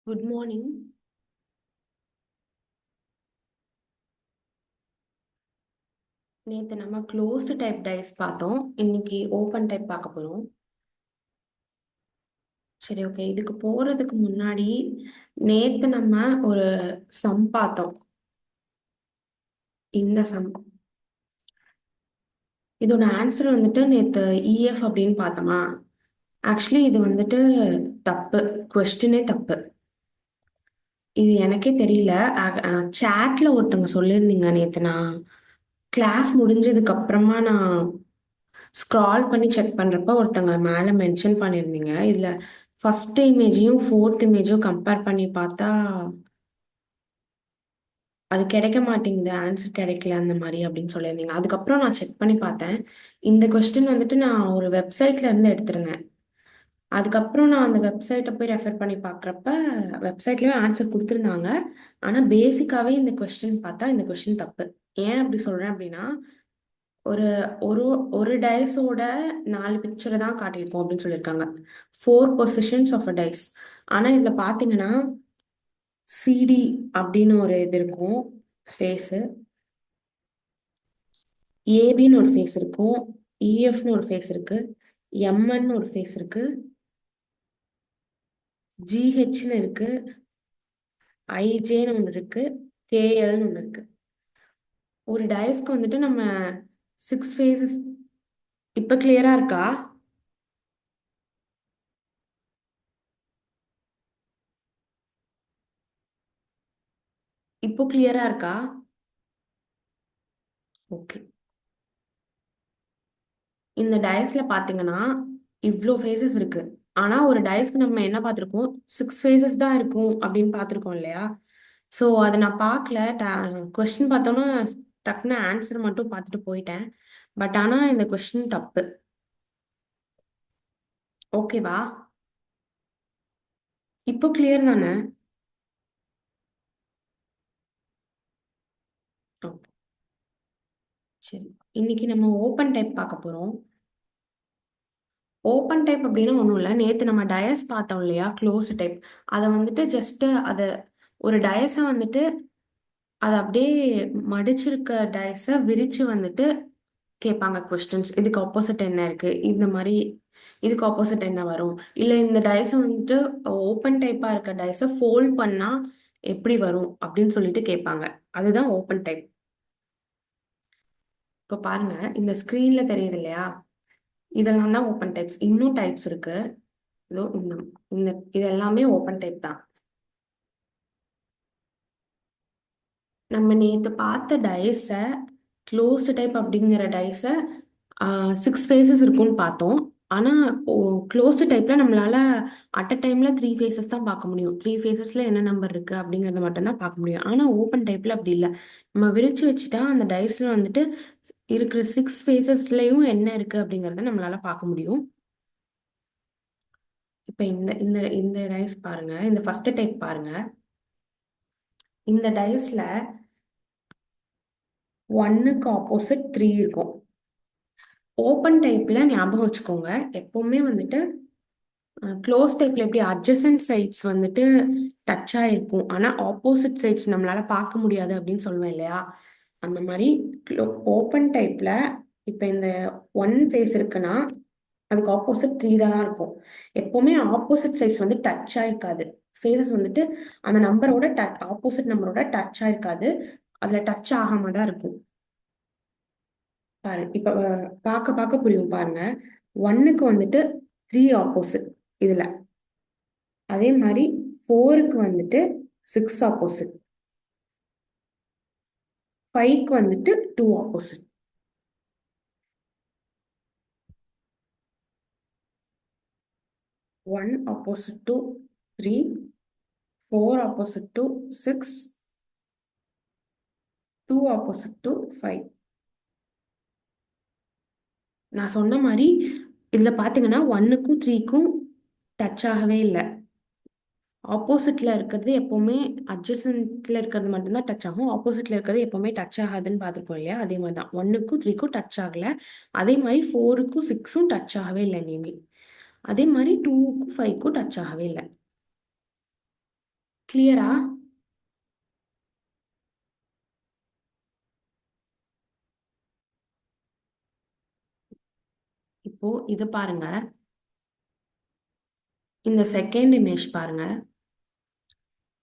Good morning. நேற்று நம்ம closed type dies பார்த்தோம். இன்னைக்கு ஓப்பன் டைப் பார்க்க போகிறோம். சரி, ஓகே. இதுக்கு போகிறதுக்கு முன்னாடி நேற்று நம்ம ஒரு சம் பார்த்தோம். இந்த சம் இதோட ஆன்சர் வந்துட்டு நேற்று இஎஃப் அப்படின்னு பார்த்தோமா. ஆக்சுவலி இது வந்துட்டு தப்பு. கொஸ்டினே தப்பு. இது எனக்கே தெரியல. சேட்ல ஒருத்தவங்க சொல்லியிருந்தீங்க நேற்று. நான் கிளாஸ் முடிஞ்சதுக்கு அப்புறமா நான் ஸ்க்ரால் பண்ணி செக் பண்ணுறப்ப ஒருத்தங்க மேலே மென்ஷன் பண்ணியிருந்தீங்க. இதில் ஃபர்ஸ்ட் இமேஜையும் ஃபோர்த் இமேஜும் கம்பேர் பண்ணி பார்த்தா அது கிடைக்க மாட்டேங்குது, ஆன்சர் கிடைக்கல அந்த மாதிரி அப்படின்னு சொல்லியிருந்தீங்க. அதுக்கப்புறம் நான் செக் பண்ணி பார்த்தேன். இந்த கொஸ்டின் வந்துட்டு நான் ஒரு வெப்சைட்ல இருந்து எடுத்திருந்தேன். அதுக்கப்புறம் நான் அந்த வெப்சைட்டை போய் ரெஃபர் பண்ணி பார்க்குறப்ப வெப்சைட்லேயும் ஆன்சர் கொடுத்துருந்தாங்க. ஆனால் பேசிக்காகவே இந்த கொஸ்டின் பார்த்தா இந்த கொஸ்டின் தப்பு. ஏன் அப்படி சொல்கிறேன் அப்படின்னா, ஒரு ஒரு ஒரு டைஸோட 4 பிக்சரை தான் காட்டியிருக்கோம் அப்படின்னு சொல்லியிருக்காங்க. 4 பொசிஷன்ஸ் ஆஃப் அ டைஸ். ஆனால் இதில் பார்த்தீங்கன்னா சிடி அப்படின்னு ஒரு இது இருக்கும், ஃபேஸு. ஏபின்னு ஒரு ஃபேஸ் இருக்கும். இஎஃப்னு ஒரு ஃபேஸ் இருக்கு. எம்என்னு ஒரு ஃபேஸ் இருக்கு. ஜிஹெச்னு இருக்கு. ஐஜேன்னு ஒன்று இருக்கு. கேஎல்னு ஒன்று இருக்கு. ஒரு டயஸ்க்கு வந்துட்டு நம்ம 6 ஃபேஸஸ். இப்போ கிளியரா இருக்கா? இப்போ கிளியரா இருக்கா? ஓகே. இந்த டயஸ்ல பாத்தீங்கன்னா இவ்வளோ ஃபேஸஸ் இருக்கு. ஆனா ஒரு டயஸ்க்கு நம்ம என்ன பார்த்துருக்கோம், 6 ஃபேஸஸ் தான் இருக்கும் அப்படின்னு பார்த்துருக்கோம் இல்லையா? ஸோ அதை நான் பார்க்கல. கொஸ்டின் பார்த்தோன்னா டக்குன்னு ஆன்சர் மட்டும் பார்த்துட்டு போயிட்டேன். பட் ஆனா இந்த கொஸ்டின் தப்பு. ஓகேவா? இப்போ கிளியர் தானே? ஓகே, சரி. இன்னைக்கு நம்ம ஓப்பன் டைப் பார்க்க போறோம். ஓப்பன் டைப் அப்படின்னா ஒன்றும் இல்லை. நேற்று நம்ம டயஸ் பார்த்தோம் இல்லையா, க்ளோஸ் டைப். அதை வந்துட்டு ஜஸ்ட் அதை ஒரு டயஸை வந்துட்டு அதை அப்படியே மடிச்சிருக்க டயஸை விரிச்சு வந்துட்டு கேட்பாங்க கொஸ்டின்ஸ். இதுக்கு ஆப்போசிட் என்ன இருக்கு, இந்த மாதிரி இதுக்கு ஆப்போசிட் என்ன வரும், இல்லை இந்த டயஸை வந்துட்டு ஓப்பன் டைப்பா இருக்க டயஸை ஃபோல்ட் பண்ணா எப்படி வரும் அப்படின்னு சொல்லிட்டு கேட்பாங்க. அதுதான் ஓப்பன் டைப். இப்போ பாருங்க, இந்த ஸ்க்ரீன்ல தெரியுது இல்லையா, இதெல்லாம் தான் ஓப்பன் டைப்ஸ். இன்னும் டைப்ஸ் இருக்கு. இதோ இந்த இந்த இது எல்லாமே ஓப்பன் டைப் தான். நம்ம நேற்று பார்த்த டயஸை, க்ளோஸ்டு டைப் அப்படிங்கிற டயஸை 6 ஃபேஸஸ் இருக்கும்னு பார்த்தோம். ஆனால் க்ளோஸ்டு டைப்பில் நம்மளால அட் அ டைமில் 3 ஃபேஸஸ் தான் பார்க்க முடியும். 3 ஃபேஸஸில் என்ன நம்பர் இருக்குது அப்படிங்கிறத மட்டும்தான் பார்க்க முடியும். ஆனால் ஓப்பன் டைப்பில் அப்படி இல்லை. நம்ம விரிச்சு வச்சுட்டா அந்த டைஸில் வந்துட்டு இருக்கிற 6 ஃபேஸஸ்லையும் என்ன இருக்குது அப்படிங்கிறத நம்மளால பார்க்க முடியும். இப்போ இந்த இந்த இந்த டைஸ் பாருங்க, இந்த ஃபர்ஸ்ட் டைப் பாருங்க. இந்த டைஸ்ல 1க்கு ஆப்போசிட் 3 இருக்கும். ஓப்பன் டைப்ல ஞாபகம் வச்சுக்கோங்க, எப்பவுமே வந்துட்டு க்ளோஸ் டைப்ல எப்படி அட்ஜசன்ட் சைட்ஸ் வந்துட்டு டச் ஆயிருக்கும், ஆனா ஆப்போசிட் சைட்ஸ் நம்மளால பார்க்க முடியாது அப்படின்னு சொல்லுவேன் இல்லையா? அந்த மாதிரி ஓப்பன் டைப்ல இப்போ இந்த 1 ஃபேஸ் இருக்குன்னா அதுக்கு ஆப்போசிட் 3 தான் இருக்கும். எப்பவுமே ஆப்போசிட் சைட்ஸ் வந்து டச் ஆயிருக்காது. ஃபேஸஸ் வந்துட்டு அந்த நம்பரோட ஆப்போசிட் நம்பரோட டச் ஆயிருக்காது. அதுல டச் ஆகாம தான் இருக்கும். பாரு, இப்ப பார்க்க பார்க்க புரியும் பாருங்க. 1க்கு வந்துட்டு 3 ஆப்போசிட் இதுல. அதே மாதிரி 4க்கு வந்துட்டு 6 ஆப்போசிட். 5க்கு வந்துட்டு 2 opposite. 1 opposite to 3, 4 opposite to 6, 2 opposite to 5. நான் சொன்ன மாதிரி இதுல பாத்தீங்கன்னா 1க்கும் 3க்கும் டச் ஆகவே இல்லை. ஆப்போசிட்ல இருக்கிறது எப்பவுமே அட்ஜசன்ட்ல இருக்கிறது மட்டும்தான் டச் ஆகும். ஆப்போசிட்ல இருக்கிறது எப்பவுமே டச் ஆகாதுன்னு பார்த்துருக்கோம் இல்லையா? அதே மாதிரி தான் 1க்கும் 3க்கும் டச் ஆகல. அதே மாதிரி 4க்கும் 6ம் டச் ஆகவே இல்லை எங்கேயுமே. அதே மாதிரி 2க்கும் 5க்கும் டச் ஆகவே இல்லை. கிளியரா? இப்போ இது பாருங்க, இந்த செகண்ட் இமேஜ் பாருங்க.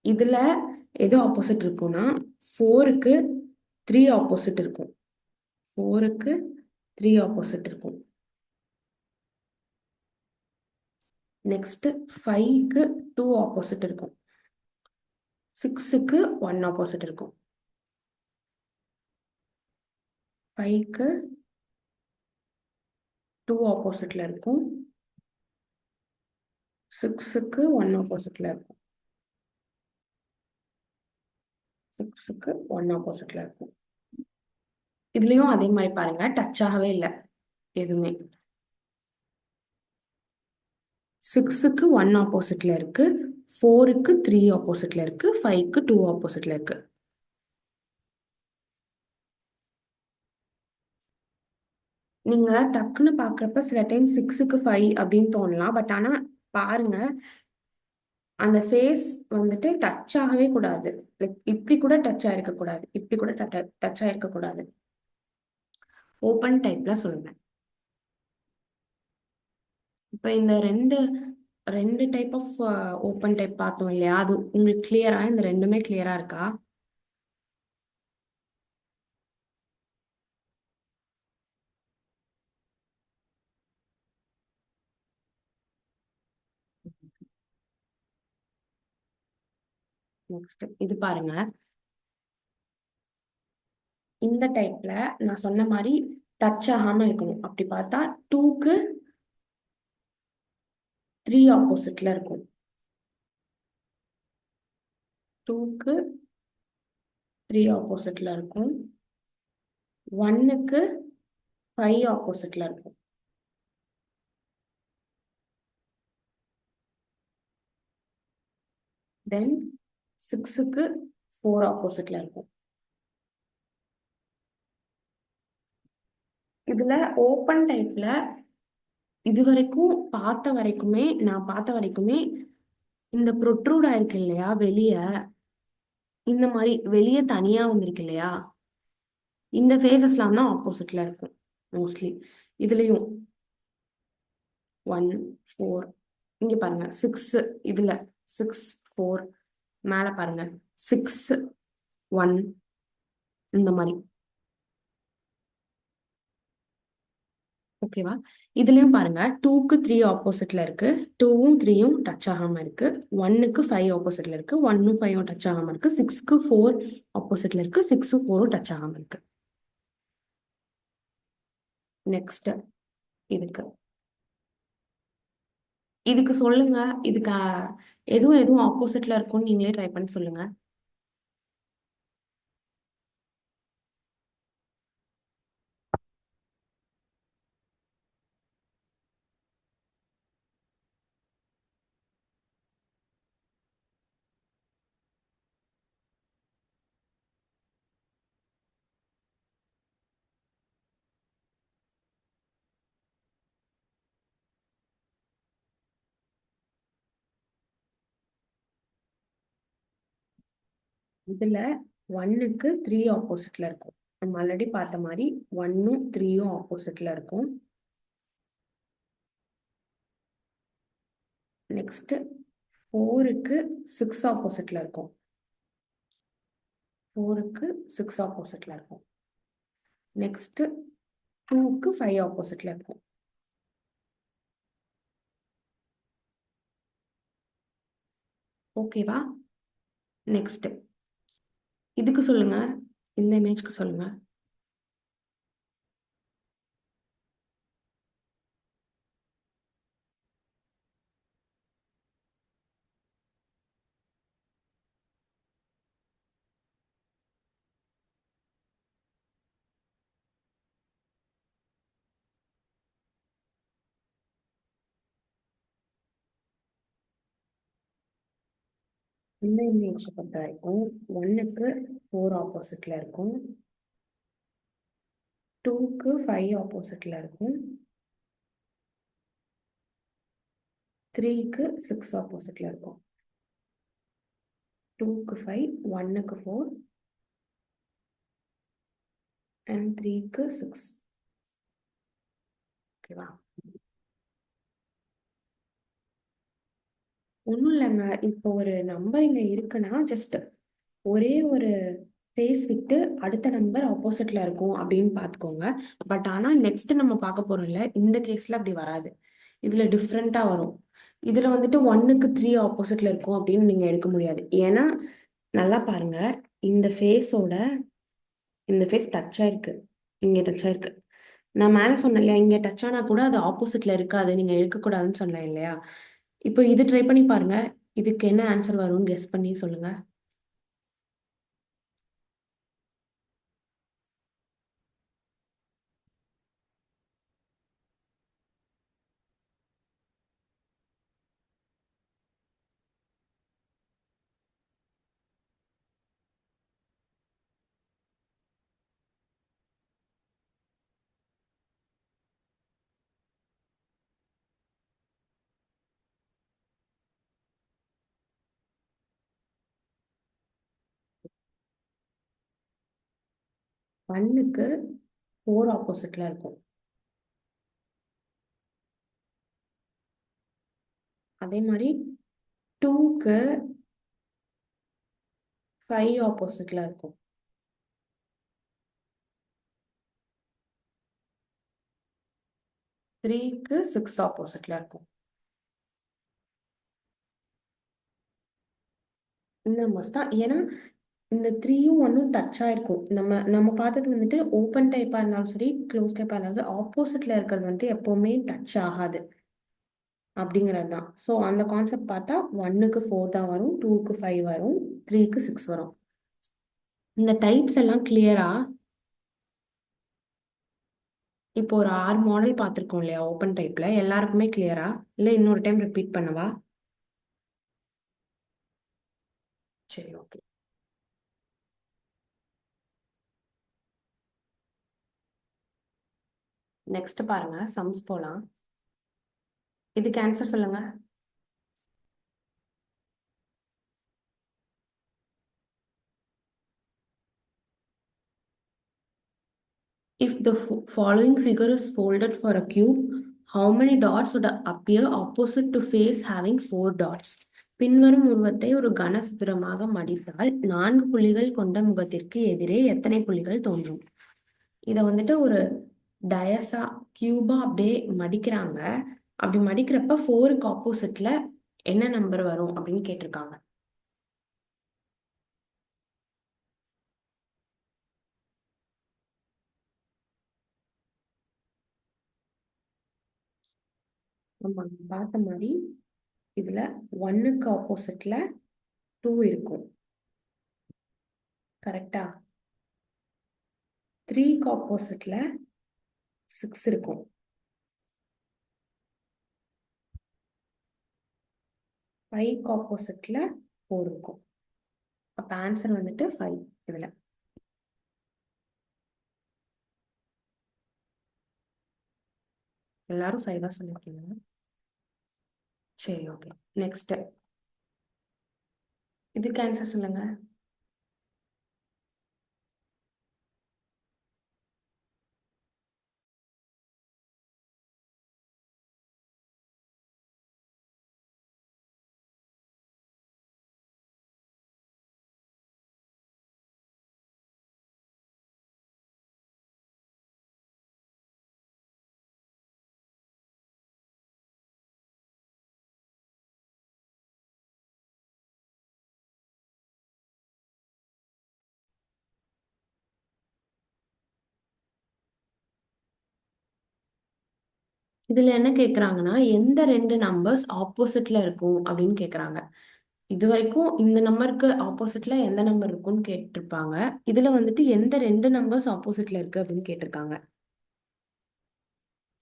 இதுல எது ஆப்போசிட் இருக்கும்னா 4க்கு 3 ஆப்போசிட் இருக்கும். 4க்கு 3 ஆப்போசிட் இருக்கும். நெக்ஸ்ட் 5க்கு 2 ஆப்போசிட் இருக்கும். 6க்கு 1 ஆப்போசிட் இருக்கும். 5க்கு 2 ஆப்போசிட்ல இருக்கும். 6க்கு 1 ஆப்போசிட்ல இருக்கும். 6க்கு 1 ஆப்போசிட்ல இருக்கும். இதுலயும் அதே மாதிரி பாருங்க, டச் ஆகவே இல்லை எதுவுமே. 6க்கு 1 ஆப்போசிட்ல இருக்கு, 4க்கு 3 ஆப்போசிட்ல இருக்கு, 5க்கு 2 ஆப்போசிட்ல இருக்கு. நீங்க டக்குன்னு பாக்குறப்ப சில டைம் 6க்கு 5 அப்படின்னு தோணலாம். பட் ஆனா பாருங்க, அந்த ஃபேஸ் வந்துட்டு டச் ஆகவே கூடாது. லைக் இப்படி கூட டச் ஆயிருக்க கூடாது, இப்படி கூட டச் ஆயிருக்க கூடாது. ஓப்பன் டைப்ல சொல்றேன். இப்ப இந்த ரெண்டு ரெண்டு டைப் ஆஃப் ஓப்பன் டைப் பார்த்தோம் இல்லையா? அது உங்களுக்கு கிளியரா? இந்த ரெண்டுமே கிளியரா இருக்கா? நெக்ஸ்ட் இது பாருங்க. இந்த டைப்ல நான் சொன்ன மாதிரி டச் ஆகாம இருக்கணும். அப்படி பார்த்தா 2க்கு 3 ஆப்போசிட்ல இருக்கும். 2க்கு 3 ஆப்போசிட்ல இருக்கும். 1க்கு 5 ஆப்போசிட்ல இருக்கும். தென் 6க்கு 4 ஆப்போசிட்ல இருக்கும். இதுல ஓப்பன் டைப்ல நான் பார்த்த வரைக்குமே இந்த ப்ரொட்ரூட் ஆயிருக்கு இல்லையா வெளிய, இந்த மாதிரி வெளிய தனியா வந்திருக்கு இல்லையா, இந்த ஃபேஸஸ்லாம் தான் ஆப்போசிட்ல இருக்கும் மோஸ்ட்லி. இதுலயும் 1 4 இங்க பாருங்க 6, இதுல 6 4, மேல பாருங்க 6 1, இந்த மாதிரி. ஓகேவா? இதுலயும் பாருங்க 2க்கு 3 ஆப்போசிட்ல இருக்கு, 2வும் 3யும் டச் ஆகாம இருக்கு. 1க்கு 5 ஆப்போசிட்ல இருக்கு, 1ம் 5ம் டச் ஆகாம இருக்கு. 6க்கு 4 ஆப்போசிட்ல இருக்கு, 6ம் 4ம் டச் ஆகாம இருக்கு. நெக்ஸ்ட் இதுக்கு இதுக்கு சொல்லுங்க. இதுக்கு எதுவும் எதுவும் ஆப்போசிட்ல இருக்கும்னு நீங்களே ட்ரை பண்ணி சொல்லுங்க. இதுல 1க்கு 3 ஆப்போசிட்ல இருக்கும். நம்ம ஆல்ரெடி பார்த்த மாதிரி 1ம் 3யும் ஆப்போசிட்ல இருக்கும். நெக்ஸ்ட் 4க்கு 6 ஆப்போசிட்ல இருக்கும். 4க்கு 6 ஆப்போசிட்ல இருக்கும். நெக்ஸ்ட் 2க்கு 5 ஆப்போசிட்ல இருக்கும். ஓகேவா? நெக்ஸ்ட் இதுக்கு சொல்லுங்க. இந்த இமேஜ்க்கு சொல்லுங்க. இந்த இமேஜ் பொறுத்த வரைக்கும் 1க்கு 4 ஆப்போசிட்ல இருக்கும், 2க்கு 5 ஆப்போசிட்ல இருக்கும், 3க்கு 6 ஆப்போசிட்ல இருக்கும். 2க்கு 5, 1க்கு 4 and 3க்கு 6. ஓகேவா? ஒன்றும் இல்லைங்க. இப்போ ஒரு நம்பர் இங்கே இருக்குன்னா ஜஸ்ட் ஒரே ஒரு ஃபேஸ் விட்டு அடுத்த நம்பர் ஆப்போசிட்ல இருக்கும் அப்படின்னு பார்த்துக்கோங்க. பட் ஆனால் நெக்ஸ்ட் நம்ம பார்க்க போறோம் இல்லை, இந்த கேஸ்ல அப்படி வராது. இதுல டிஃப்ரெண்டா வரும். இதுல வந்துட்டு 1க்கு 3 ஆப்போசிட்ல இருக்கும் அப்படின்னு நீங்க எடுக்க முடியாது. ஏன்னா நல்லா பாருங்க, இந்த ஃபேஸோட இந்த ஃபேஸ் டச் ஆயிருக்கு, இங்க டச் ஆயிருக்கு. நான் மேல சொன்னேன் இல்லையா, இங்க டச் ஆனா கூட அது ஆப்போசிட்ல இருக்காது, நீங்க எடுக்கக்கூடாதுன்னு சொன்னேன் இல்லையா. இப்போ இது ட்ரை பண்ணி பாருங்க. இதுக்கு என்ன ஆன்சர் வரும்னு கெஸ் பண்ணி சொல்லுங்க. ஒன்னுக்கு 4 ஆப்போசிட்ல இருக்கும். அதே மாதிரி 2க்கு 5 ஆப்போசிட்ல இருக்கும். 3க்கு 6 ஆப்போசிட்ல இருக்கும். இந்த நம்பர்ஸ் தான். ஏன்னா இந்த 3யும் 1ம் டச் ஆயிருக்கும். நம்ம நம்ம பார்த்தது வந்துட்டு ஓப்பன் டைப்பா இருந்தாலும் சரி, க்ளோஸ் டைப்பா இருந்தாலும் சரி, ஆப்போசிட்ல இருக்கிறது வந்துட்டு எப்பவுமே டச் ஆகாது அப்படிங்கிறது தான். ஸோ அந்த கான்செப்ட் பார்த்தா 1க்கு 4 தான் வரும், 2க்கு 5 வரும், 3க்கு 6 வரும். இந்த டைப்ஸ் எல்லாம் கிளியரா? இப்போ ஒரு 6 மாடல் பார்த்துருக்கோம் இல்லையா ஓப்பன் டைப்ல, எல்லாருக்குமே கிளியரா? இல்லை இன்னொரு டைம் ரிப்பீட் பண்ணவா? சரி, ஓகே. நெக்ஸ்ட் பாருங்க, சம்ஸ் போலாம். இதுக்கு ஆன்சர் சொல்லுங்க. If the following figure is folded for a cube, how many dots would appear opposite to face having 4 dots? பின்வரும் உருவத்தை ஒரு கனசதுரமாக மடித்தால் 4 புள்ளிகள் கொண்ட முகத்திற்கு எதிரே எத்தனை புள்ளிகள் தோன்றும்? இதை வந்துட்டு ஒரு டயஸா கியூபா அப்படியே மடிக்கிறாங்க. அப்படி மடிக்கிறப்ப 4க்கு ஆப்போசிட்ல என்ன நம்பர் வரும் அப்படின்னு கேட்டிருக்காங்க. நம்ம பார்த்த மாதிரி இதுல 1க்கு ஆப்போசிட்ல 2 இருக்கும். கரெக்டா? 3க்கு ஆப்போசிட்ல 6 இருக்கும். 5க்கு ஆப்போசிட்ல 4 இருக்கும். அப்ப ஆன்சர் வந்துட்டு 5. இதுல எல்லாரும் 5 தான் சொல்லிருக்கீங்க. சரி, ஓகே. நெக்ஸ்ட் இதுக்கு ஆன்சர் சொல்லுங்க. இதுல என்ன கேக்குறாங்கன்னா, எந்த 2 நம்பர்ஸ் ஆப்போசிட்ல இருக்கும் அப்படின்னு கேக்குறாங்க. இது வரைக்கும் இந்த நம்பருக்கு ஆப்போசிட்ல எந்த நம்பர் இருக்கும்னு கேட்டிருப்பாங்க. இதுல வந்துட்டு எந்த 2 நம்பர்ஸ் ஆப்போசிட்ல இருக்கு அப்படின்னு கேட்டிருக்காங்க.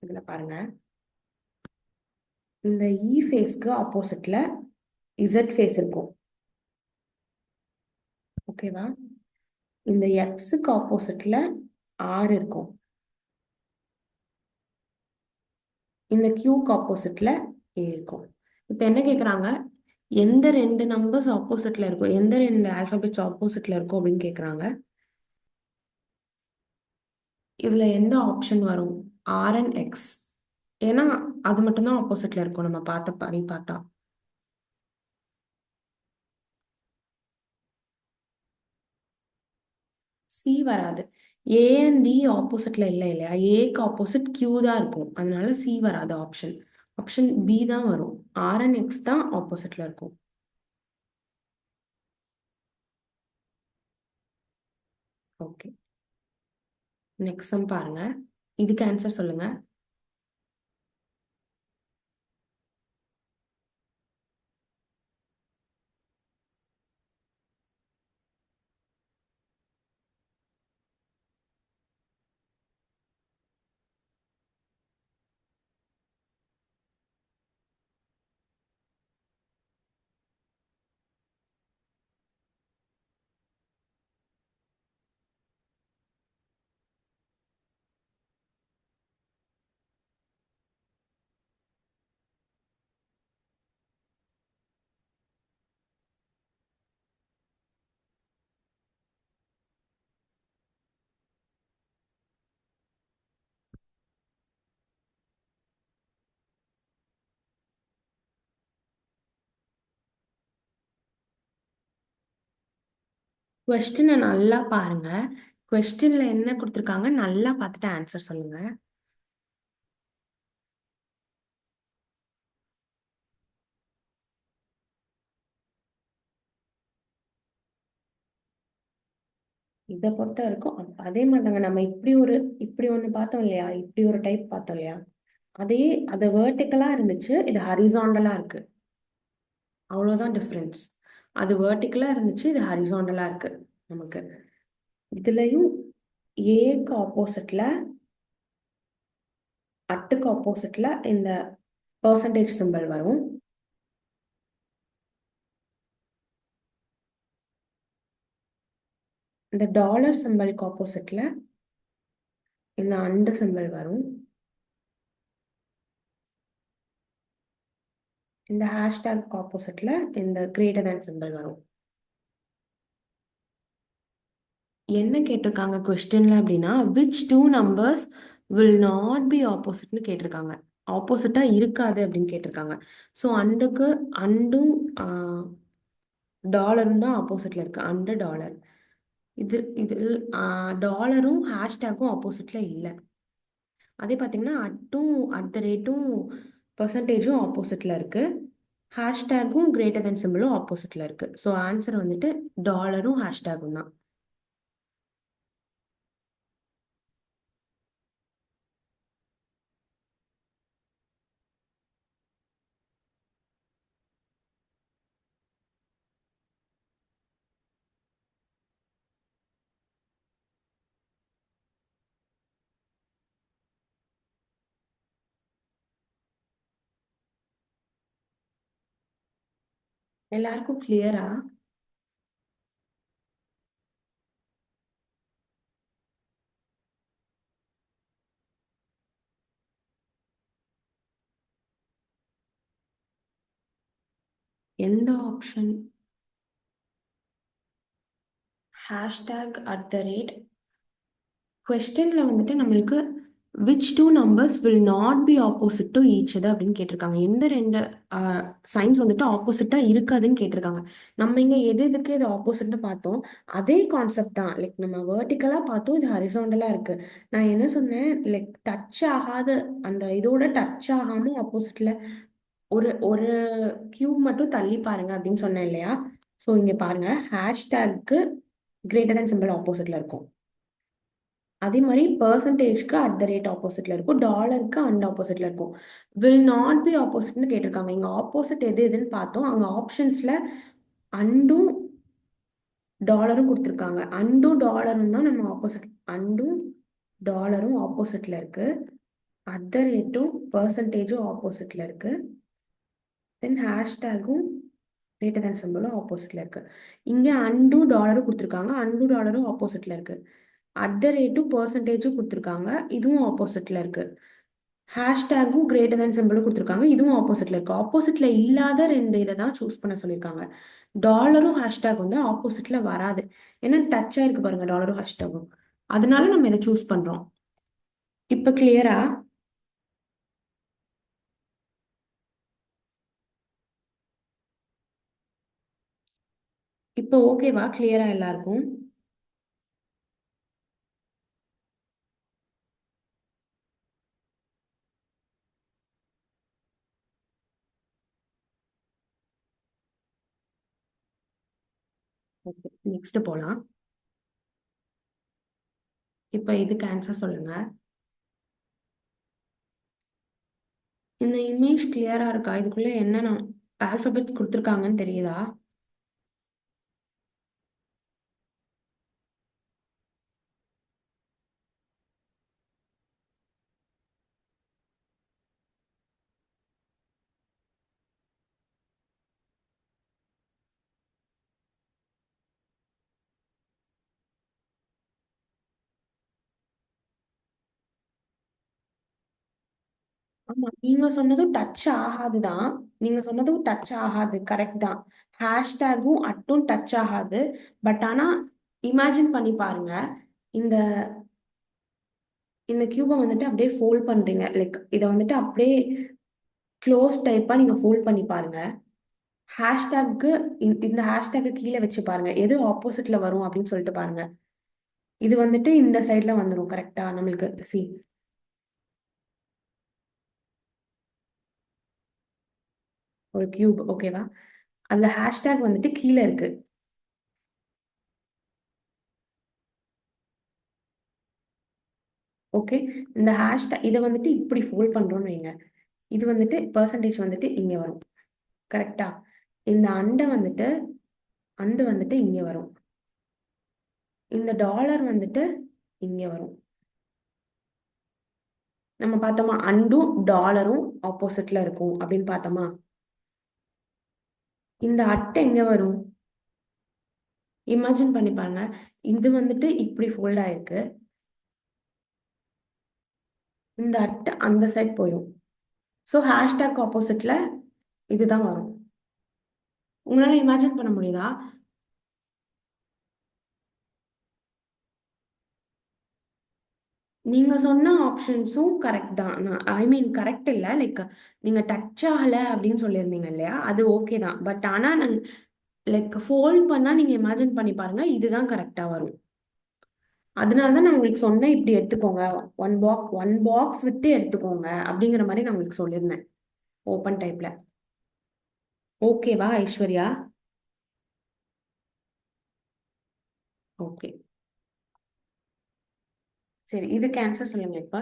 இதுல பாருங்க, இந்த இ ஃபேஸ்க்கு ஆப்போசிட்ல இசட் ஃபேஸ் இருக்கும். ஓகேவா? இந்த எக்ஸுக்கு ஆப்போசிட்ல ஆர் இருக்கும். இந்த கியூக்கு ஆப்போசிட்ல ஏ இருக்கும். இப்போ என்ன கேக்குறாங்க, எந்த ரெண்டு நம்பர்ஸ் ஆப்போசிட்ல இருக்கும், எந்த ரெண்டு ஆல்பபெட்ஸ் ஆப்போசிட்ல இருக்கும் அப்படின்னு கேக்குறாங்க. இதுல எந்த ஆப்ஷன் வரும்? RNX. ஏன்னா அது மட்டும்தான் ஆப்போசிட்ல இருக்கும் நம்ம பார்த்த படி பார்த்தா. சி வராது. ஏ அண்ட் டி ஆப்போசிட்ல இல்லை இல்லையா, ஏக்கு ஆப்போசிட் கியூ தான் இருக்கும், அதனால சி வராது ஆப்ஷன். ஆப்ஷன் பி தான் வரும். RNX தான் ஆப்போசிட்ல இருக்கும். ஓகே, நெக்ஸ்ட் சம் பாருங்க. இதுக்கு ஆன்சர் சொல்லுங்க. கொஸ்டினை நல்லா பாருங்க. கொஸ்டின்ல என்ன கொடுத்துருக்காங்க நல்லா பார்த்துட்டு ஆன்சர் சொல்லுங்க. இதை பொறுத்த வரைக்கும் அதே மாதிரிதாங்க. நம்ம இப்படி ஒண்ணு பார்த்தோம் இல்லையா, இப்படி ஒரு டைப் பார்த்தோம் இல்லையா, அதே அது வேர்டிக்கலா இருந்துச்சு, இது ஹரிசாண்டலா இருக்கு. அவ்வளவுதான் டிஃப்ரென்ஸ். அது வேர்டிக்கலா இருந்துச்சு, இது ஹரிசாண்டலா இருக்கு நமக்கு. இதுலயும் ஏக்கு ஆப்போசிட்ல, அட்டுக்கு ஆப்போசிட்ல இந்த பர்சன்டேஜ் சிம்பல் வரும். இந்த டாலர் சிம்பலுக்கு ஆப்போசிட்ல இந்த அண்டு சிம்பல் வரும். இந்த ஹேஷ்டேக் ஆப்போசிட்ல இந்த கிரேட்டர் தேன் சிம்பல் வரும். என்ன கேட்டிருக்காங்க கொஸ்டின்ல அப்படின்னா, which two numbers will not be ஆப்போசிட்னு கேட்டிருக்காங்க. ஆப்போசிட்டா இருக்காது அப்படின்னு கேட்டிருக்காங்க. ஸோ அண்டுக்கு அண்டும் டாலரும் தான் ஆப்போசிட்ல இருக்கு. And dollar. இது டாலரும் ஹேஷ்டேக்கும் ஆப்போசிட்ல இல்லை. அதே பார்த்தீங்கன்னா அட்டும் அட் த ரேட்டும் பர்சன்டேஜும் ஆப்போசிட்ல இருக்கு. ஹேஷ்டேக்கும் கிரேட்டர் தென் சிம்பிளும் ஆப்போசிட்ல இருக்கு. ஸோ ஆன்சர் வந்துட்டு டாலரும் ஹேஷ்டேகும் தான். எல்லாருக்கும் கிளியரா? எந்த option? Hashtag at the rate. கொஸ்டின்ல வந்துட்டு நம்மளுக்கு which two numbers will not be opposite to each other அப்படின்னு கேட்டிருக்காங்க. எந்த ரெண்டு சைன்ஸ் வந்துட்டு ஆப்போசிட்டா இருக்காதுன்னு கேட்டிருக்காங்க. நம்ம இங்க எது எதுக்கு இது ஆப்போசிட்னு பார்த்தோம், அதே கான்செப்ட் தான். லைக் நம்ம வேர்டிக்கலா பார்த்தோம், இது ஹரிசாண்டலா இருக்கு. நான் என்ன சொன்னேன், லைக் டச் ஆகாத அந்த இதோட டச் ஆகாம ஆப்போசிட்ல ஒரு ஒரு கியூப் மட்டும் தள்ளி பாருங்க அப்படின்னு சொன்னேன் இல்லையா. ஸோ இங்க பாருங்க, ஹேஷ்டேக்கு கிரேட்டர் தேன் சிம்பிள் ஆப்போசிட்ல இருக்கும். அதே மாதிரி பர்சன்டேஜ்க்கு அட் த ரேட் ஆப்போசிட்ல இருக்கும், டாலருக்கு அண்ட் ஆப்போசிட்ல இருக்கும். வில் நாட் பி ஆப்போசிட்னு கேட்டிருக்காங்க. இங்க ஆப்போசிட் எது எதுன்னு பார்த்தோம், அங்க ஆப்ஷன்ஸ்ல அண்டும் டாலரும் கொடுத்துருக்காங்க. அண்டும் டாலரும் தான் நம்ம ஆப்போசிட். அண்டும் டாலரும் ஆப்போசிட்ல இருக்கு. அட் த ரேட்டும் பர்சன்டேஜும் ஆப்போசிட்ல இருக்கு. தென் ஹேஷ்டேகும் கிரேட்டர் தேன் சிம்பிளும் ஆப்போசிட்ல இருக்கு. இங்க அண்டும் டாலரும் கொடுத்துருக்காங்க, அண்டும் டாலரும் ஆப்போசிட்ல இருக்கு. அட் த ரேட்டும் பர்சன்டேஜும் கொடுத்துருக்காங்க, இதுவும் ஆப்போசிட்ல இருக்கு. ஹேஷ்டேக்கும் கிரேட்டர் தேன் சிம்பிளும் கொடுத்துருக்காங்க. இதுவும் ஆப்போசிட்ல இருக்கு. ஆப்போசிட்ல இல்லாத ரெண்டு இதை தான் சூஸ் பண்ண சொல்லியிருக்காங்க. டாலரும் ஹேஷ்டேக் வந்து ஆப்போசிட்ல வராது. ஏன்னா டச் ஆயிருக்கு பாருங்க டாலரும் ஹேஷ்டேக்கும். அதனால நம்ம இதை சூஸ் பண்றோம். இப்ப கிளியரா? இப்போ ஓகேவா? கிளியரா எல்லாருக்கும்? ஓகே, நெக்ஸ்ட் போலாம். இப்போ இதுக்கு ஆன்சர் சொல்லுங்க. இந்த இமேஜ் கிளியரா இருக்கா? இதுக்குள்ள என்னென்ன ஆல்பபெட்ஸ் கொடுத்துருக்காங்கன்னு தெரியுதா? ஆமா, நீங்க சொன்னதும் டச் ஆகாதுதான். நீங்க சொன்னதும் டச் ஆகாது, கரெக்ட் தான். ஹேஷ்டேகும் அட்டும் டச் ஆகாது. பட் ஆனா இமேஜின் பண்ணி பாருங்க. இந்த இந்த கியூபை வந்துட்டு அப்படியே ஃபோல்ட் பண்றீங்க. லைக் இதை வந்துட்டு அப்படியே க்ளோஸ் டைப்பா நீங்க ஃபோல்ட் பண்ணி பாருங்க. ஹேஷ்டேக்கு இந்த ஹேஷ்டேக்கு கீழே வச்சு பாருங்க, எது ஆப்போசிட்ல வரும் அப்படின்னு சொல்லிட்டு பாருங்க. இது வந்துட்டு இந்த சைட்ல வந்துடும் கரெக்டா நம்மளுக்கு. சி, ஒரு கியூப் ஓகேவா? அதுல ஹேஷ்டேக் வந்துட்டு கீழே இருக்கு. ஓகே, இந்த ஹேஷ்டேக் இதை வந்துட்டு இப்படி ஃபோல்ட் பண்றோம்னு வைங்க. இது வந்துட்டு பெர்சன்டேஜ் வந்துட்டு இங்க வரும் கரெக்டா? இந்த அண்டு வந்துட்டு இங்க வரும். இந்த டாலர் வந்துட்டு இங்க வரும். நம்ம பார்த்தோமா அண்டும் டாலரும் ஆப்போசிட்ல இருக்கும் அப்படின்னு பார்த்தோமா? இந்த அட்டை எங்க வரும்? இமேஜின் பண்ணி பாருங்க. இது வந்துட்டு இப்படி ஃபோல்ட் ஆயிருக்கு. இந்த அட்டை அந்த சைட் போயிடும். ஸோ ஹேஷ்டேக் ஆப்போசிட்ல இதுதான் வரும். உங்களால இமேஜின் பண்ண முடியுதா? நீங்க சொன்ன ஆப்ஷன்ஸும் கரெக்ட் தான். நான் ஐ மீன் கரெக்ட் இல்ல. லைக் நீங்க டச் ஆகல அப்படின்னு சொல்லியிருந்தீங்க இல்லையா? அது ஓகே தான். பட் ஆனா நாங்க லைக் ஃபோல்ட் பண்ணா நீங்க இமேஜின் பண்ணி பாருங்க, இதுதான் கரெக்டா வரும். அதனால தான் நான் உங்களுக்கு சொன்னேன் இப்படி எடுத்துக்கோங்க. ஒன் பாக்ஸ் விட்டு எடுத்துக்கோங்க அப்படிங்கிற மாதிரி நான் உங்களுக்கு சொல்லியிருந்தேன். ஓப்பன் டைப்ல. ஓகேவா ஐஸ்வர்யா? ஓகே, சரி, இதுக்கு ஆன்சர் சொல்லுங்க இப்ப.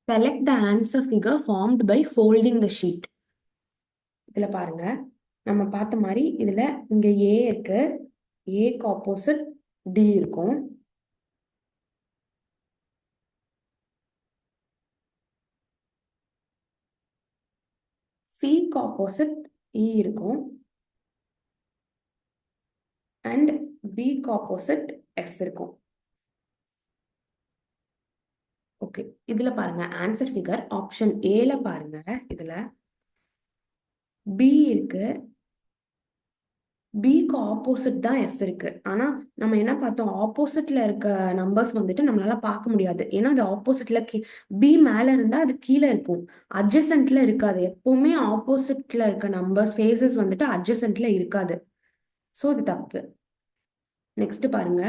Select the answer figure formed by folding the sheet. இதுல பாருங்க, நம்ம பார்த்த மாதிரி இதுல இங்க ஏ இருக்கு. ஏக்கு ஆப்போசிட் டி இருக்கும். சிக்கு ஆப்போசிட் இ இருக்கும். அண்ட் பிக்கு ஆப்போசிட் எஃப் இருக்கும். ஓகே, இதுல பாருங்க ஆன்சர் ஃபிகர் ஆப்ஷன் ஏல பாருங்க. இதுல பி இருக்கு. பிக்கு ஆப்போசிட் தான் எஃப் இருக்கு. ஆனா நம்ம என்ன பார்த்தோம், ஆப்போசிட்ல இருக்க நம்பர்ஸ் வந்துட்டு நம்மளால பார்க்க முடியாது. ஏன்னா அது ஆப்போசிட்ல பி மேல இருந்தா அது கீழே இருக்கும். அட்ஜசன்ட்ல இருக்காது. எப்பவுமே ஆப்போசிட்ல இருக்க நம்பர்ஸ் ஃபேஸஸ் வந்துட்டு அட்ஜசன்ட்ல இருக்காது. ஸோ அது தப்பு. நெக்ஸ்ட் பாருங்க,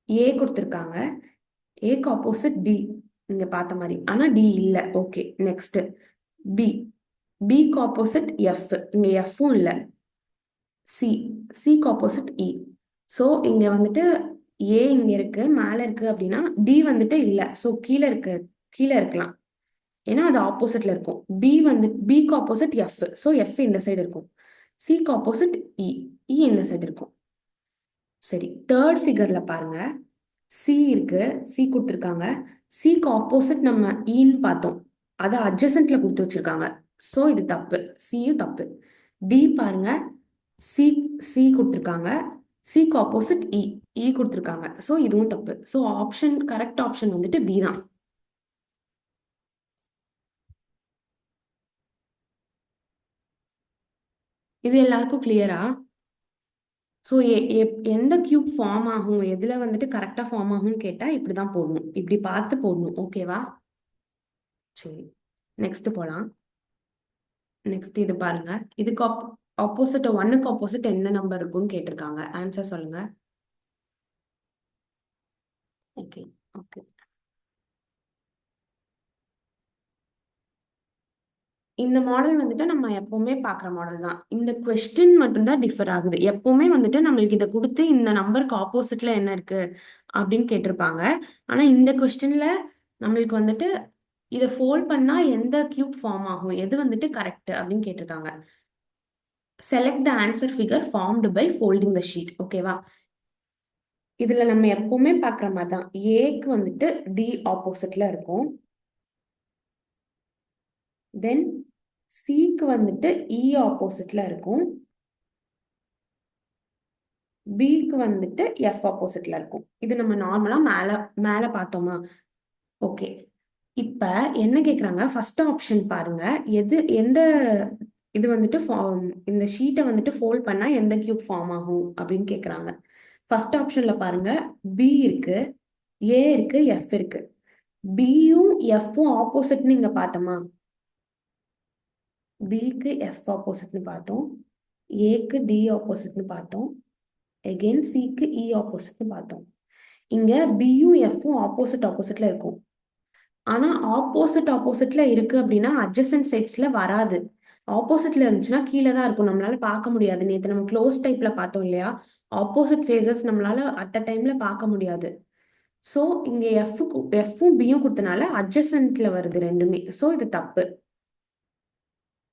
ஏ கொடுத்துருக்காங்க. ஏக்கு ஆப்போசிட் டி இங்க பார்த்த மாதிரி. ஆனா டி இல்ல. Okay, next B. பிக்கு ஆப்போசிட் எஃப். இங்க எஃப்பும் இல்ல. சி. சிக்கு ஆப்போசிட் இ. ஸோ இங்க வந்துட்டு ஏ இங்க இருக்கு மேல இருக்கு அப்படின்னா டி வந்துட்டு இல்ல. ஸோ கீழே இருக்கலாம். ஏன்னா அது ஆப்போசிட்ல இருக்கும். பி வந்து பிக்கு ஆப்போசிட் எஃப், ஸோ எஃப் இந்த சைடு இருக்கும். சிக்கு ஆப்போசிட் இ, இ இந்த சைடு இருக்கும். சரி, தேர்ட் ஃபிகர்ல பாருங்க, சி இருக்கு, சி கொடுத்துருக்காங்க. சிக்கு ஆப்போசிட் நம்ம ஈன்னு பார்த்தோம், அதை அட்ஜசன்ட்ல கொடுத்து வச்சிருக்காங்க, ஸோ இது தப்பு, சியும் தப்பு. டி பாருங்க, சி சி கொடுத்துருக்காங்க, சிக்கு ஆப்போசிட் இ, இ கொடுத்துருக்காங்க, ஸோ இதுவும் தப்பு. ஸோ ஆப்ஷன் கரெக்ட் ஆப்ஷன் வந்துட்டு பி தான். இது எல்லாருக்கும் கிளியரா? ஸோ எந்த கியூப் ஃபார்ம் ஆகும், எதில் வந்துட்டு கரெக்டாக ஃபார்ம் ஆகும்னு கேட்டால் இப்படி தான் போடணும், இப்படி பார்த்து போடணும். ஓகேவா? சரி, நெக்ஸ்ட் போகலாம். நெக்ஸ்ட் இது பாருங்க, இதுக்கு ஆப்போசிட், ஒன்னுக்கு ஆப்போசிட் என்ன நம்பர் இருக்குன்னு கேட்டிருக்காங்க. ஆன்சர் சொல்லுங்க. Okay, okay. இந்த மாடல் வந்துட்டு நம்ம எப்பவுமே பார்க்குற மாடல் தான். இந்த கொஸ்டின் மட்டும்தான் டிஃபர் ஆகுது. எப்பவுமே வந்துட்டு நம்மளுக்கு இதை கொடுத்து இந்த நம்பருக்கு ஆப்போசிட்ல என்ன இருக்கு அப்படின்னு கேட்டிருப்பாங்க. ஆனா இந்த கொஸ்டின்ல நம்மளுக்கு வந்துட்டு இதை ஃபோல்ட் பண்ணா எந்த கியூப் ஃபார்ம் ஆகும், எது வந்துட்டு கரெக்ட் அப்படின்னு கேட்டிருக்காங்க. Select the answer figure formed by folding the sheet. ஓகேவா? இதுல நம்ம எப்பவுமே பார்க்குற மாதிரி தான். ஏக்கு வந்துட்டு டி ஆப்போசிட்ல இருக்கும். தென் சிக்கு வந்துட்டு இ ஆப்போசிட்ல இருக்கும். பிக்கு வந்துட்டு எஃப் ஆப்போசிட்ல இருக்கும். இது நம்ம நார்மலா மேல மேல பார்த்தோமா? ஓகே. இப்ப என்ன கேக்குறாங்க, ஃபர்ஸ்ட் ஆப்ஷன் பாருங்க, எந்த இது வந்துட்டு இந்த ஷீட்டை வந்துட்டு ஃபோல்ட் பண்ணா எந்த கியூப் ஃபார்ம் ஆகும் அப்படின்னு கேக்குறாங்க. ஃபர்ஸ்ட் ஆப்ஷன்ல பாருங்க, பி இருக்கு, ஏ இருக்கு, எஃப் இருக்கு. பியும் எஃப்பும் ஆப்போசிட்னு இங்க பார்த்தோமா? பிக்கு எஃப் ஆப்போசிட்னு பார்த்தோம், ஏக்கு டி ஆப்போசிட்னு பார்த்தோம், எகெயின் சிக்கு இ ஆப்போசிட்னு பார்த்தோம். இங்க பியும் எஃப்பும் ஆப்போசிட் ஆப்போசிட்ல இருக்கும். ஆனா ஆப்போசிட் ஆப்போசிட்ல இருக்கு அப்படின்னா அட்ஜசன்ட் சைட்ஸ்ல வராது. ஆப்போசிட்ல இருந்துச்சுன்னா கீழே தான் இருக்கும், நம்மளால பார்க்க முடியாது. நேற்று நம்ம க்ளோஸ் டைப்ல பார்த்தோம் இல்லையா, ஆப்போசிட் ஃபேஸஸ் நம்மளால அட் அ டைம்ல பார்க்க முடியாது. ஸோ இங்க எஃப்பும் பியும் கொடுத்தனால அட்ஜசன்ட்ல வருது ரெண்டுமே, ஸோ இது தப்பு.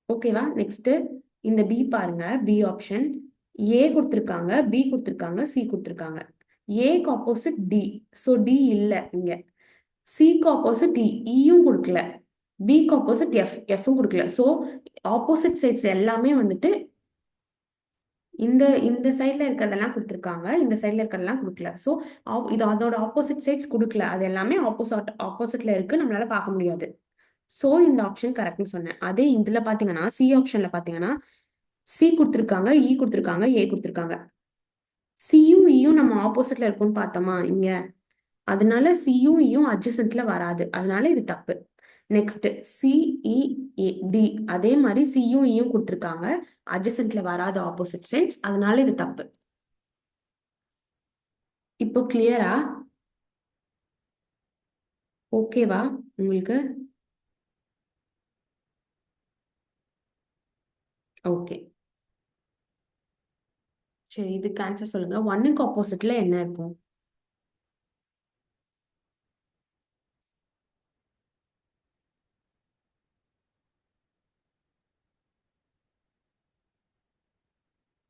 ஓகேவா? நெக்ஸ்ட் இந்த பி பாருங்க, பி ஆப்ஷன். ஏ கொடுத்துருக்காங்க, பி கொடுத்துருக்காங்க, சி கொடுத்துருக்காங்க. ஏக்கு ஆப்போசிட் டி, ஸோ டி இல்லை இங்க. சிக்கு ஆப்போசிட் இ, இயும் கொடுக்கல. பிக்கு ஆப்போசிட் எஃப், எஃப்பும் கொடுக்கல. ஸோ ஆப்போசிட் சைட்ஸ் எல்லாமே வந்துட்டு இந்த இந்த சைட்ல இருக்கிறதெல்லாம் கொடுத்துருக்காங்க, இந்த சைட்ல இருக்கிறதெல்லாம் கொடுக்கல. ஸோ இது அதோட ஆப்போசிட் சைட்ஸ் கொடுக்கல, அது எல்லாமே ஆப்போசிட்ல இருக்கு, நம்மளால பார்க்க முடியாது. ஸோ இந்த ஆப்ஷன் கரெக்ட்னு சொன்னேன். அதே இதுல பாத்தீங்கன்னா, சி ஆப்ஷன்ல பாத்தீங்கன்னா, சி கொடுத்துருக்காங்க, இ கொடுத்துருக்காங்க, ஏ கொடுத்துருக்காங்க. சியும் இயும் நம்ம ஆப்போசிட்ல இருக்கும்னு பார்த்தோமா இங்க, அதனால சியும் இயும் அட்ஜசன்ட்ல வராது, அதனால இது தப்பு. நெக்ஸ்ட் சிஇடி, அதே மாதிரி சியும் இயும் கொடுத்துருக்காங்க, அட்ஜசன்ட்ல வராது ஆப்போசிட் சைட்ஸ், அதனால இது தப்பு. இப்போ கிளியரா? ஓகேவா உங்களுக்கு? ஓகே, சரி, இதுக்கு ஆன்சர் சொல்லுங்க. ஒன்னுக்கு ஆப்போசிட்ல என்ன இருக்கும்?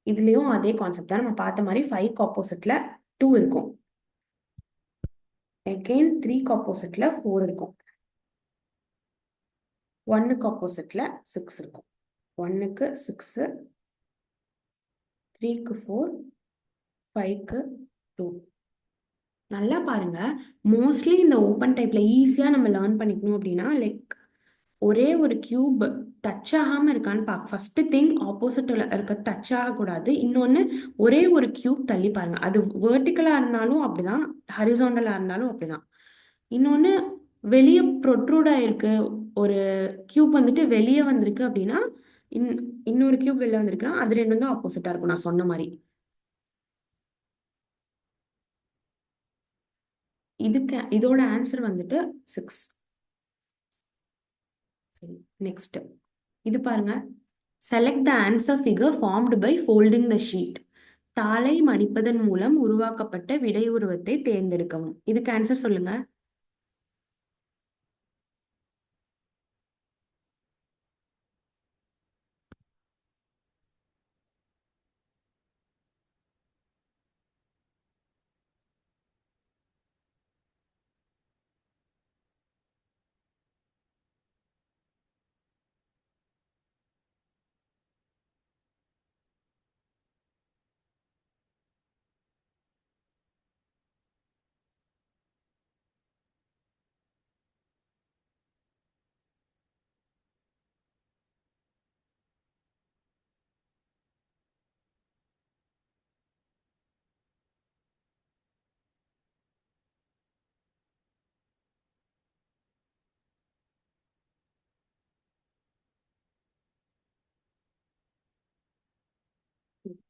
இதுலயும் அதே கான்செப்ட் தான், நம்ம பார்த்த மாதிரி 5க்கு ஆப்போசிட்ல 2 இருக்கும். அகெயின் 3க்கு ஆப்போசிட்ல 4 இருக்கும். 1க்கு ஆப்போசிட்ல 6 இருக்கும். 1க்கு 6, 3க்கு 4, 5க்கு 2. நல்லா பாருங்க, மோஸ்ட்லி இந்த ஓப்பன் டைப்ல ஈஸியா நம்ம லேர்ன் பண்ணிக்கணும் அப்படின்னா, லைக் ஒரே ஒரு கியூப் டச் ஆகாம இருக்கான்னு பார்க்க. ஃபர்ஸ்ட் திங், ஆப்போசிட்ல இருக்க டச் ஆகக்கூடாது. இன்னொன்னு, ஒரே ஒரு கியூப் தள்ளி பாருங்க, அது வேர்டிக்கலா இருந்தாலும் அப்படிதான், ஹரிசாண்டலா இருந்தாலும் அப்படிதான். இன்னொன்னு, வெளியே ப்ரொட்ரூட் ஆயிருக்கு ஒரு கியூப் வந்துட்டு வெளியே வந்திருக்கு அப்படின்னா, இன் இன்னொரு கியூப் வெளியே வந்திருக்குன்னா அது ரெண்டும் தான் ஆப்போசிட்டா இருக்கும், நான் சொன்ன மாதிரி. இதோட ஆன்சர் வந்துட்டு 6. சரி, நெக்ஸ்ட் இது பாருங்க, select the answer figure formed by folding the sheet. தாளை மடிப்பதன் மூலம் உருவாக்கப்பட்ட விடை உருவத்தை தேர்ந்தெடுக்கவும். இதுக்கு ஆன்சர் சொல்லுங்க.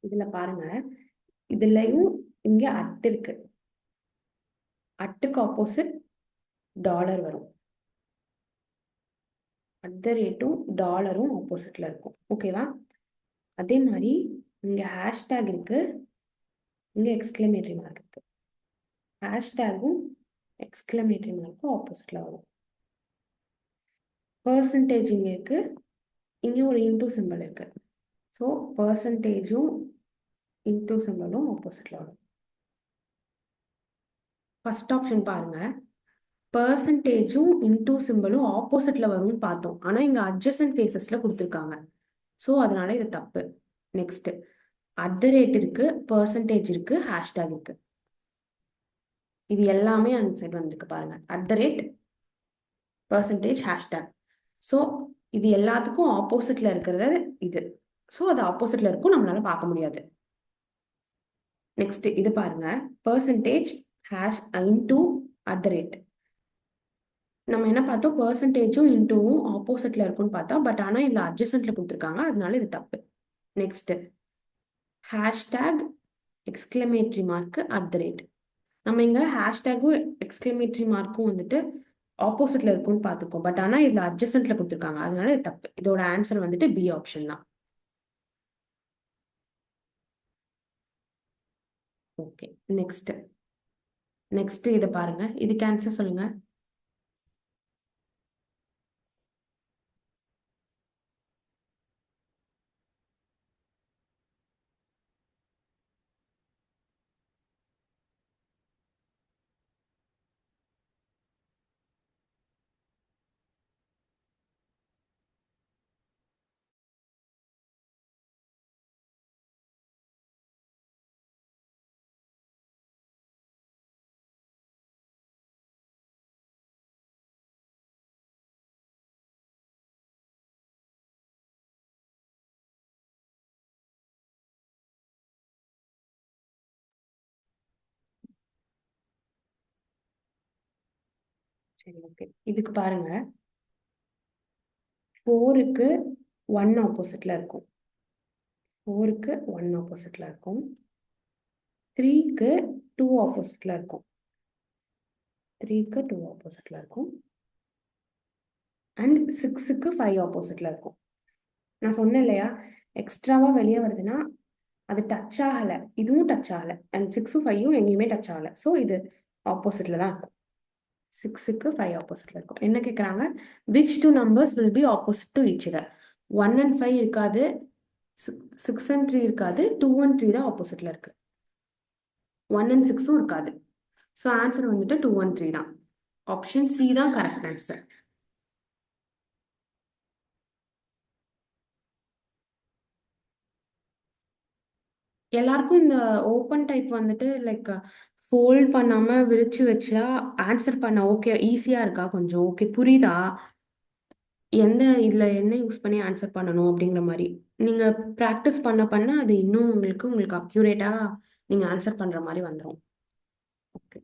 இதுல பாருங்க, இதுலயும் இங்க அட் இருக்கு. அட்டுக்கு ஆப்போசிட் டாலர் வரும். அட் த ரேட்டும் டாலரும் ஆப்போசிட்ல இருக்கும். ஓகேவா? அதே மாதிரி இங்க ஹேஷ்டேக் இருக்கு, இங்க எக்ஸ்கிளமேட்டரி மார்க் இருக்கு. ஹேஷ்டேகும் எக்ஸ்கிளமேட்டரி மார்க்கும் ஆப்போசிட்ல வரும். பர்சன்டேஜ் இங்க இருக்கு, இங்க ஒரு இன்டூ சிம்பிள் இருக்கு. ஸோ பர்சன்டேஜும் இன்டூ சிம்பிளும் ஆப்போசிட்ல வரும். ஃபர்ஸ்ட் ஆப்ஷன் பாருங்க, பர்சன்டேஜும் இன்டூ சிம்பிளும் ஆப்போசிட்ல வரும்னு பார்த்தோம். ஆனா இங்க அட்ஜசன்ட் ஃபேஸஸ்ல கொடுத்துருக்காங்க. ஸோ அதனால இது தப்பு. நெக்ஸ்ட், அட் த ரேட் இருக்கு, பர்சன்டேஜ் இருக்கு, ஹேஷ்டேக் இருக்கு. இது எல்லாமே அந்த சைடு வந்திருக்கு பாருங்க. At the rate, percentage, hashtag. So இது எல்லாத்துக்கும் ஆப்போசிட்ல இருக்கிறது இது. ஸோ அது ஆப்போசிட்ல இருக்கும், நம்மளால பார்க்க முடியாது. நெக்ஸ்ட் இது பாருங்க, percentage hash into at the rate. நம்ம என்ன பார்த்தோம், பர்சன்டேஜும் இன்டூவும் ஆப்போசிட்ல இருக்கும்னு பார்த்தோம். பட் ஆனால் இதில் அட்ஜசன்ட்ல கொடுத்துருக்காங்க, அதனால இது தப்பு. Next, hashtag exclamatory mark at the rate. நம்ம இங்க ஹேஷ்டேக்கும் எக்ஸ்கிளமேட்டரி மார்க்கும் வந்துட்டு ஆப்போசிட்ல இருக்கும்னு பார்த்துக்கோம். பட் ஆனால் இதில் அட்ஜசன்ட்ல கொடுத்துருக்காங்க, அதனால இது தப்பு. இதோட ஆன்சர் வந்துட்டு பி ஆப்ஷன் தான். Okay, next. நெக்ஸ்ட் இதை பாருங்க, இதுக்கு ஆன்சர் சொல்லுங்க. சரி, ஓகே. இதுக்கு பாருங்க, 4க்கு 1 ஆப்போசிட்ல இருக்கும். 4க்கு 1 ஆப்போசிட்ல இருக்கும். 3க்கு 2 ஆப்போசிட்ல இருக்கும். 3க்கு 2 ஆப்போசிட்ல இருக்கும். அண்ட் 6க்கு 5 ஆப்போசிட்ல இருக்கும். நான் சொன்னேன் இல்லையா, எக்ஸ்ட்ராவா வெளியே வருதுன்னா அது டச் ஆகல, இதுவும் டச் ஆகல. அண்ட் 6ம் 5ம் எங்கேயுமே டச் ஆகல. ஸோ இது ஆப்போசிட்ல தான் இருக்கும். 6க்கு 5 ஆப்போசிட்ல இருக்கும். என்ன கேட்குறாங்க, which two numbers will be opposite to each other. 1 and 5 இருக்காது, 6 and 3 இருக்காது, 2 and 3 தான் ஆப்போசிட்ல இருக்கு. 1 and 6ம் இருக்காது. ஸோ ஆன்சர் வந்துட்டு 2 and 3 தான். ஆப்ஷன் சி தான் கரெக்ட் ஆன்சர். எல்லாருக்கும் இந்த ஓப்பன் டைப் வந்துட்டு லைக் ஃபோல்ட் பண்ணாம விரிச்சு வச்சா ஆன்சர் பண்ண ஓகே, ஈஸியா இருக்கா? கொஞ்சம் ஓகே புரியுதா? எந்த இதுல என்ன யூஸ் பண்ணி ஆன்சர் பண்ணணும் அப்படிங்கிற மாதிரி நீங்க ப்ராக்டிஸ் பண்ண பண்ண அது இன்னும் உங்களுக்கு அக்யூரேட்டா நீங்க ஆன்சர் பண்ற மாதிரி வந்துடும். ஓகே,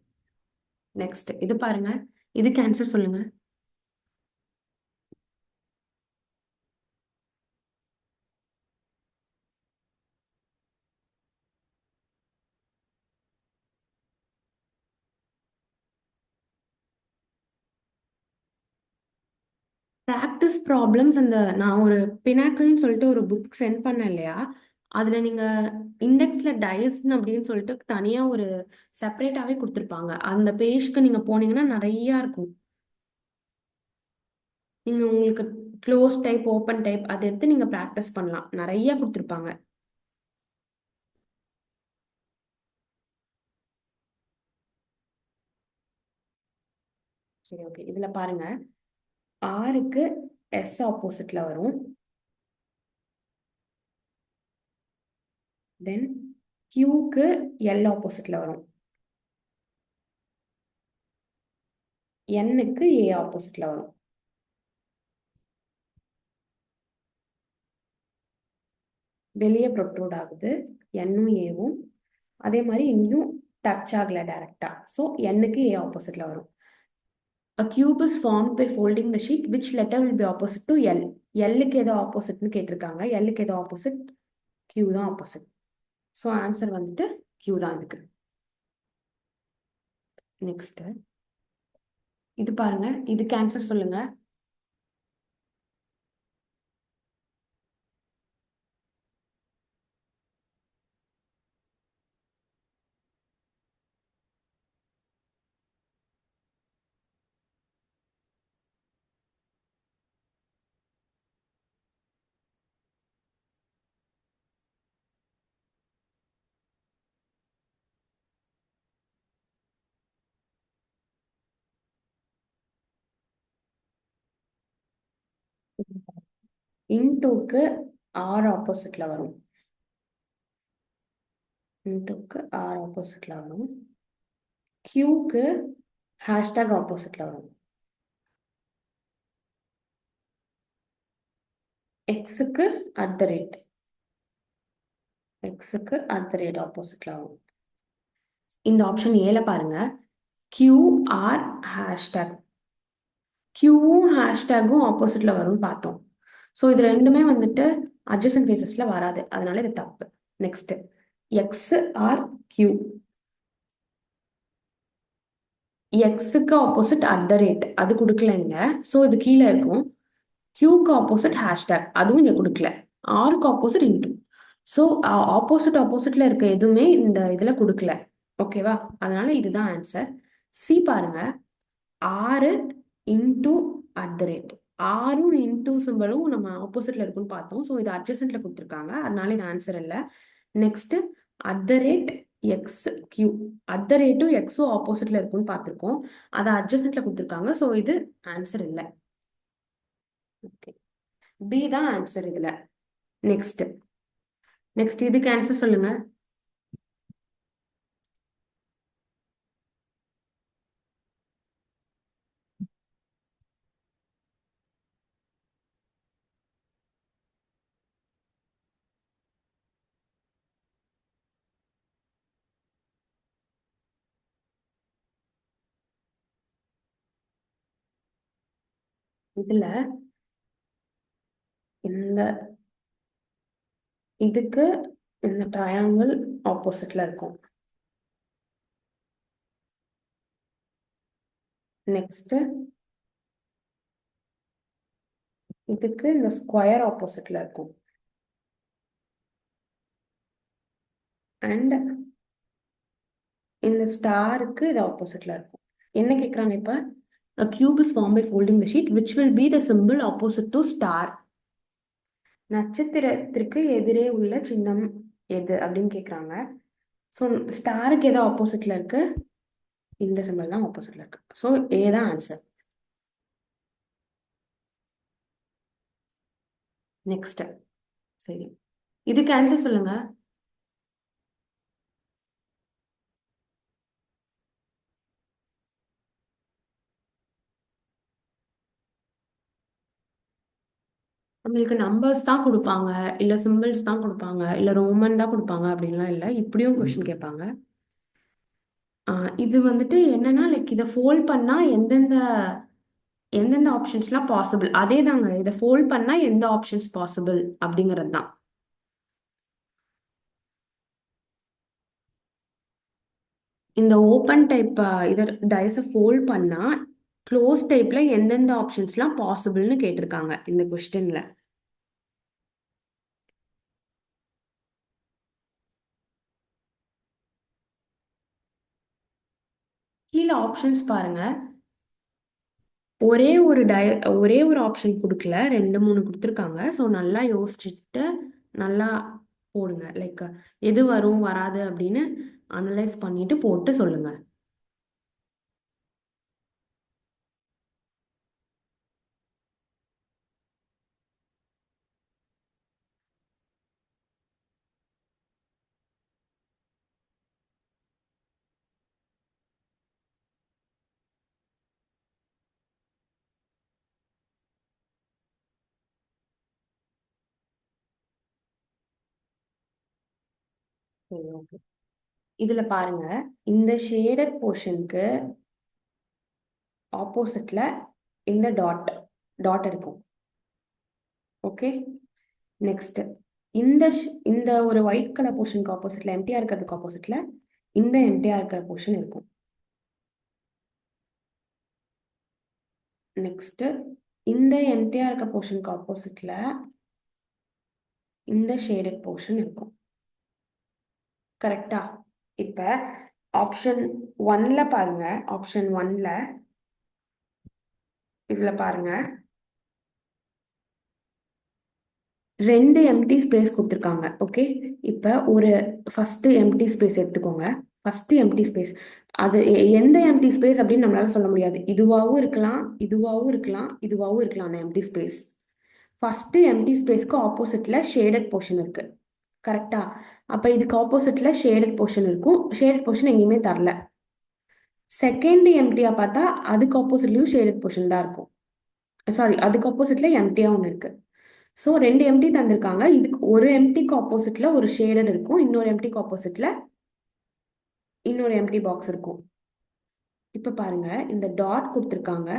நெக்ஸ்ட் இது பாருங்க, இதுக்கு ஆன்சர் சொல்லுங்க. ப்ராக்டிஸ் ப்ராப்ளம்ஸ், அந்த நான் ஒரு பினாக்கிள்னு சொல்லிட்டு ஒரு புக் சென்ட் பண்ணேன் இல்லையா, அதுல நீங்க இண்டெக்ஸ்ல டயஸ்ன் அப்படின்னு சொல்லிட்டு தனியா ஒரு செப்பரேட்டாவே கொடுத்துருப்பாங்க. அந்த பேஜ்க்கு நீங்க போனீங்கன்னா நிறைய இருக்கும். நீங்க உங்களுக்கு க்ளோஸ் டைப், ஓப்பன் டைப் அதை எடுத்து நீங்க ப்ராக்டிஸ் பண்ணலாம். நிறைய கொடுத்துருப்பாங்க. சரி, ஓகே. இதுல பாருங்க, ஆருக்கு எஸ் ஆப்போசிட்ல வரும். தென் கியூக்கு எல் ஆப்போசிட்ல வரும். எண்ணுக்கு ஏ ஆப்போசிட்ல வரும். வெளியே ப்ரொட்ரூட் ஆகுது எண்ணும் ஏவும். அதே மாதிரி எங்கேயும் டச் ஆகல டைரக்டா. ஸோ எண்ணுக்கு ஏ ஆப்போசிட்ல வரும். A cube is formed by folding the sheet. Which letter will be opposite to L? L க்கு எது ஆப்போசிட்னு கேட்டிருக்காங்க. L க்கு எது ஆப்போசிட்? Q தான் ஆப்போசிட். ஸோ ஆன்சர் வந்துட்டு Q தான் இதுக்கு. நெக்ஸ்ட் இது பாருங்க, இதுக்கு ஆன்சர் சொல்லுங்க. இன்டூக்கு ஆர் ஆப்போசிட்ல வரும். இன்டூக்கு ஆர் ஆப்போசிட்ல வரும். கியூக்கு ஹேஷ்டேக் ஆப்போசிட்ல வரும். எக்ஸுக்கு அட் த ரேட். எக்ஸுக்கு அட் த ரேட் ஆப்போசிட்ல வரும். இந்த ஆப்ஷன் ஏல பாருங்க, கியூஆர் ஹேஷ்டேக். கியூவும் ஹேஷ்டேக்கும் ஆப்போசிட்ல வரும்னு பார்த்தோம். ஸோ இது ரெண்டுமே வந்துட்டு அட்ஜசன்ட் ஃபேஸஸ்ல வராது, அதனால இது தப்பு. Next X R Q. எக்ஸுக்கு ஆப்போசிட் அட் த ரேட், அது கொடுக்கலங்க. ஸோ இது கீழே இருக்கும். கியூக்கு ஆப்போசிட் ஹேஷ்டேக், அதுவும் இங்க கொடுக்கல. ஆருக்கு ஆப்போசிட் இன்டூ. ஸோ ஆப்போசிட் ஆப்போசிட்ல இருக்க எதுவுமே இந்த இதுல கொடுக்கல. ஓகேவா? அதனால இதுதான் ஆன்சர். சி பாருங்க, ஆறு இன்டூ அட் த ரேட். ஆறும் இன்டூ சிம்பிளும் நம்ம ஆப்போசிட்ல இருக்குன்னு பார்த்தோம். ஸோ இது அட்ஜசன்ட்ல கொடுத்துருக்காங்க, அதனால இது ஆன்சர் இல்லை. Next at the rate X Q. At the ரேட்டும் எக்ஸும் ஆப்போசிட்ல இருக்குன்னு பார்த்துருக்கோம், அதை அட்ஜசன்ட்ல கொடுத்துருக்காங்க. ஸோ இது ஆன்சர் இல்லை. ஓகே, பி தான் ஆன்சர் இதுல. நெக்ஸ்ட் நெக்ஸ்ட் இதுக்கு ஆன்சர் சொல்லுங்க. இதுல இந்த இதுக்கு இந்த ட்ரையாங்கிள் ஆப்போசிட்ல இருக்கும். நெக்ஸ்ட் இதுக்கு இந்த ஸ்கொயர் ஆப்போசிட்ல இருக்கும். அண்ட் இந்த ஸ்டாருக்கு இது ஆப்போசிட்ல இருக்கும். என்ன கேட்குறாங்க இப்ப? A cube is formed by folding the sheet, which will be the symbol opposite to star. நட்சத்திரத்திற்கு எதிரே உள்ள சின்னம் எது அப்படின்னு கேட்குறாங்க. ஸோ ஸ்டாருக்கு எதோ ஆப்போசிட்ல இருக்கு, இந்த சிம்பிள் தான் ஆப்போசிட்ல இருக்கு. ஸோ ஏ தான் ஆன்சர். நெக்ஸ்ட் சரி, இதுக்கு ஆன்சர் சொல்லுங்க. நம்மளுக்கு நம்பர்ஸ் தான் கொடுப்பாங்க, இல்ல சிம்பிள்ஸ் தான் கொடுப்பாங்க, இல்ல ரோமன் தான் கொடுப்பாங்க அப்படின்லாம் இல்லை, இப்படியும் கொஸ்டின் கேட்பாங்க. இது வந்துட்டு என்னன்னா, லைக் இதை ஃபோல்ட் பண்ணா எந்தெந்த எந்தெந்த ஆப்ஷன்ஸ்லாம் பாசிபிள், அதே தாங்க. இதை ஃபோல்ட் பண்ணா எந்த ஆப்ஷன்ஸ் பாசிபிள் அப்படிங்கிறது தான். இந்த ஓப்பன் டைப் இதை டைஸை ஃபோல்ட் பண்ணா க்ளோஸ் டைப்ல எந்தெந்த ஆப்ஷன்ஸ்லாம் பாசிபிள்னு கேட்டிருக்காங்க இந்த கொஸ்டின்ல. கீழே ஆப்ஷன்ஸ் பாருங்க, ஒரே ஒரு ஆப்ஷன் கொடுக்கல, ரெண்டு மூணு கொடுத்துருக்காங்க. ஸோ நல்லா யோசிச்சுட்டு நல்லா போடுங்க. லைக் எது வரும் வராது அப்படின்னு அனலைஸ் பண்ணிட்டு போட்டு சொல்லுங்க. சரி, ஓகே. இதுல பாருங்க, இந்த ஷேடட் போர்ஷனுக்கு ஆப்போசிட்ல இந்த டாட் டாட் இருக்கும். ஓகே, நெக்ஸ்ட் இந்த ஒரு ஒயிட் கலர் போர்ஷனுக்கு ஆப்போசிட்ல எம்டியா இருக்கிறதுக்கு ஆப்போசிட்ல இந்த எம்டியா இருக்கிற போர்ஷன் இருக்கும். நெக்ஸ்ட் இந்த எம்டியா இருக்க போர்ஷனுக்கு ஆப்போசிட்ல இந்த ஷேடட் போர்ஷன் இருக்கும். கரெக்டா? இப்ப ஆப்ஷன் ஒன்ல பாருங்க. ஆப்ஷன் ஒன்ல இதுல பாருங்க, 2 எம்டி ஸ்பேஸ் கொடுத்துருக்காங்க. ஓகே, இப்ப ஒரு ஃபர்ஸ்ட் எம்டி ஸ்பேஸ் எடுத்துக்கோங்க. ஃபர்ஸ்ட் எம்டி ஸ்பேஸ் அது எந்த எம்டி ஸ்பேஸ் அப்படின்னு நம்மளால சொல்ல முடியாது. இதுவாகவும் இருக்கலாம், இதுவாகவும் இருக்கலாம், இதுவாகவும் இருக்கலாம். அந்த எம்டி ஸ்பேஸ் ஃபர்ஸ்ட் எம்டி ஸ்பேஸ்க்கு ஆப்போசிட்ல ஷேடட் போர்ஷன் இருக்கு. கரெக்டா? அப்ப இதுக்கு ஆப்போசிட்ல ஷேடட் போர்ஷன் இருக்கும். ஷேடட் போர்ஷன் எங்கேயுமே தரல. செகண்ட் எம்டியா பார்த்தா அதுக்கு ஆப்போசிட்லயும் ஷேடட் போர்ஷன் தான் இருக்கும். சாரி, அதுக்கு ஆப்போசிட்ல எம்டியா ஒன்று இருக்கு. ஸோ 2 எம்டி தந்திருக்காங்க. இதுக்கு ஒரு எம்டிக்கு ஆப்போசிட்ல ஒரு ஷேடட் இருக்கும், இன்னொரு எம்டிக்கு ஆப்போசிட்ல இன்னொரு எம்டி பாக்ஸ் இருக்கும். இப்ப பாருங்க, இந்த டாட் கொடுத்துருக்காங்க,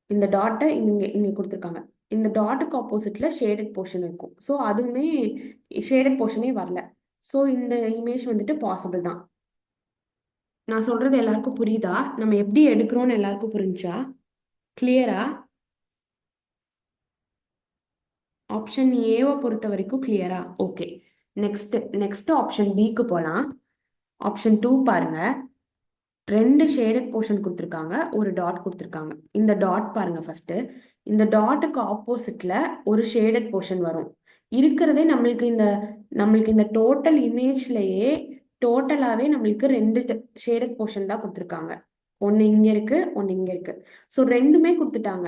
இந்த டாட்டை இங்க இங்க கொடுத்துருக்காங்க. இந்த டாட்டுக்கு ஆப்போசிட்ல ஷேடட் போர்ஷன் இருக்கும். ஸோ அதுவுமே ஷேடட் போர்ஷனே வரல. ஸோ இந்த இமேஜ் வந்துட்டு பாசிபிள் தான். நான் சொல்றது எல்லாருக்கும் புரியுதா? நம்ம எப்படி எடுக்கிறோம்னு எல்லாருக்கும் புரிஞ்சா? கிளியரா? ஆப்ஷன் ஏவை பொறுத்த வரைக்கும் கிளியரா? ஓகே. நெக்ஸ்ட் நெக்ஸ்ட் ஆப்ஷன் பிக்கு போகலாம். ஆப்ஷன் 2 பாருங்க, 2 ஷேடட் போர்ஷன் கொடுத்துருக்காங்க, ஒரு டாட் கொடுத்துருக்காங்க. இந்த டாட் பாருங்க ஃபர்ஸ்ட். இந்த டாட்டுக்கு ஆப்போசிட்ல ஒரு ஷேடட் போர்ஷன் வரும். இருக்கிறதே நம்மளுக்கு இந்த டோட்டல் இமேஜ்லயே டோட்டலாவே நம்மளுக்கு 2 ஷேடட் போர்ஷன் தான் கொடுத்துருக்காங்க. ஒன்னு இங்க இருக்கு, ஒன்னு இங்க இருக்கு. ஸோ ரெண்டுமே கொடுத்துட்டாங்க.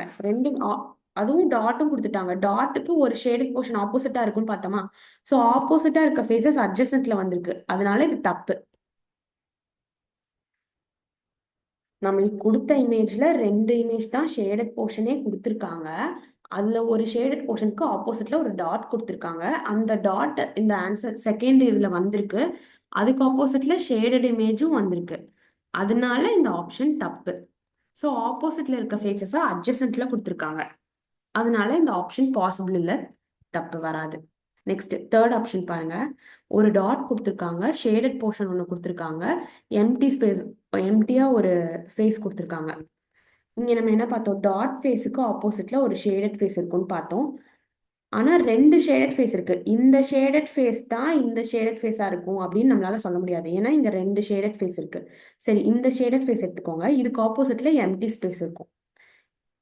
அதுவும் டாட்டும் கொடுத்துட்டாங்க. டாட்டுக்கு ஒரு ஷேடட் போர்ஷன் ஆப்போசிட்டா இருக்குன்னு பார்த்தோமா? ஸோ ஆப்போசிட்டா இருக்க ஃபேஸஸ் அட்ஜசன்ட்ல வந்திருக்கு. அதனால இது தப்பு. நம்மளுக்கு கொடுத்த இமேஜ்ல 2 இமேஜ் தான் ஷேடட் போர்ஷனே கொடுத்துருக்காங்க. அதுல ஒரு ஷேடட் போர்ஷனுக்கு ஆப்போசிட்ல ஒரு டாட் கொடுத்துருக்காங்க. அந்த டாட் இந்த ஆன்சர் செகண்ட் இதுல வந்திருக்கு. அதுக்கு ஆப்போசிட்ல ஷேடட் இமேஜும் வந்திருக்கு. அதனால இந்த ஆப்ஷன் தப்பு. ஸோ ஆப்போசிட்ல இருக்க ஃபேஸஸை அட்ஜசன்ட்ல கொடுத்துருக்காங்க. அதனால இந்த ஆப்ஷன் பாசிபிள் இல்லை, தப்பு வராது. நெக்ஸ்ட் தேர்ட் ஆப்ஷன் பாருங்க, ஒரு டாட் கொடுத்துருக்காங்க, ஷேடட் போர்ஷன் ஒன்று கொடுத்துருக்காங்க, எம்டி ஸ்பேஸ் எம்டியா ஒரு ஃபேஸ் கொடுத்துருக்காங்க. இங்க நம்ம என்ன பார்த்தோம்? டாட் ஃபேஸுக்கு ஆப்போசிட்ல ஒரு ஷேடட் ஃபேஸ் இருக்குன்னு பார்த்தோம். ஆனா 2 ஷேடட் ஃபேஸ் இருக்கு. இந்த ஷேடட் ஃபேஸ் தான் இந்த ஷேடட் ஃபேஸா இருக்கும் அப்படின்னு நம்மளால சொல்ல முடியாது. ஏன்னா இங்க 2 ஷேடட் ஃபேஸ் இருக்கு. சரி, இந்த ஷேடட் ஃபேஸ் எடுத்துக்கோங்க. இதுக்கு ஆப்போசிட்ல எம்டி ஸ்பேஸ் இருக்கும்.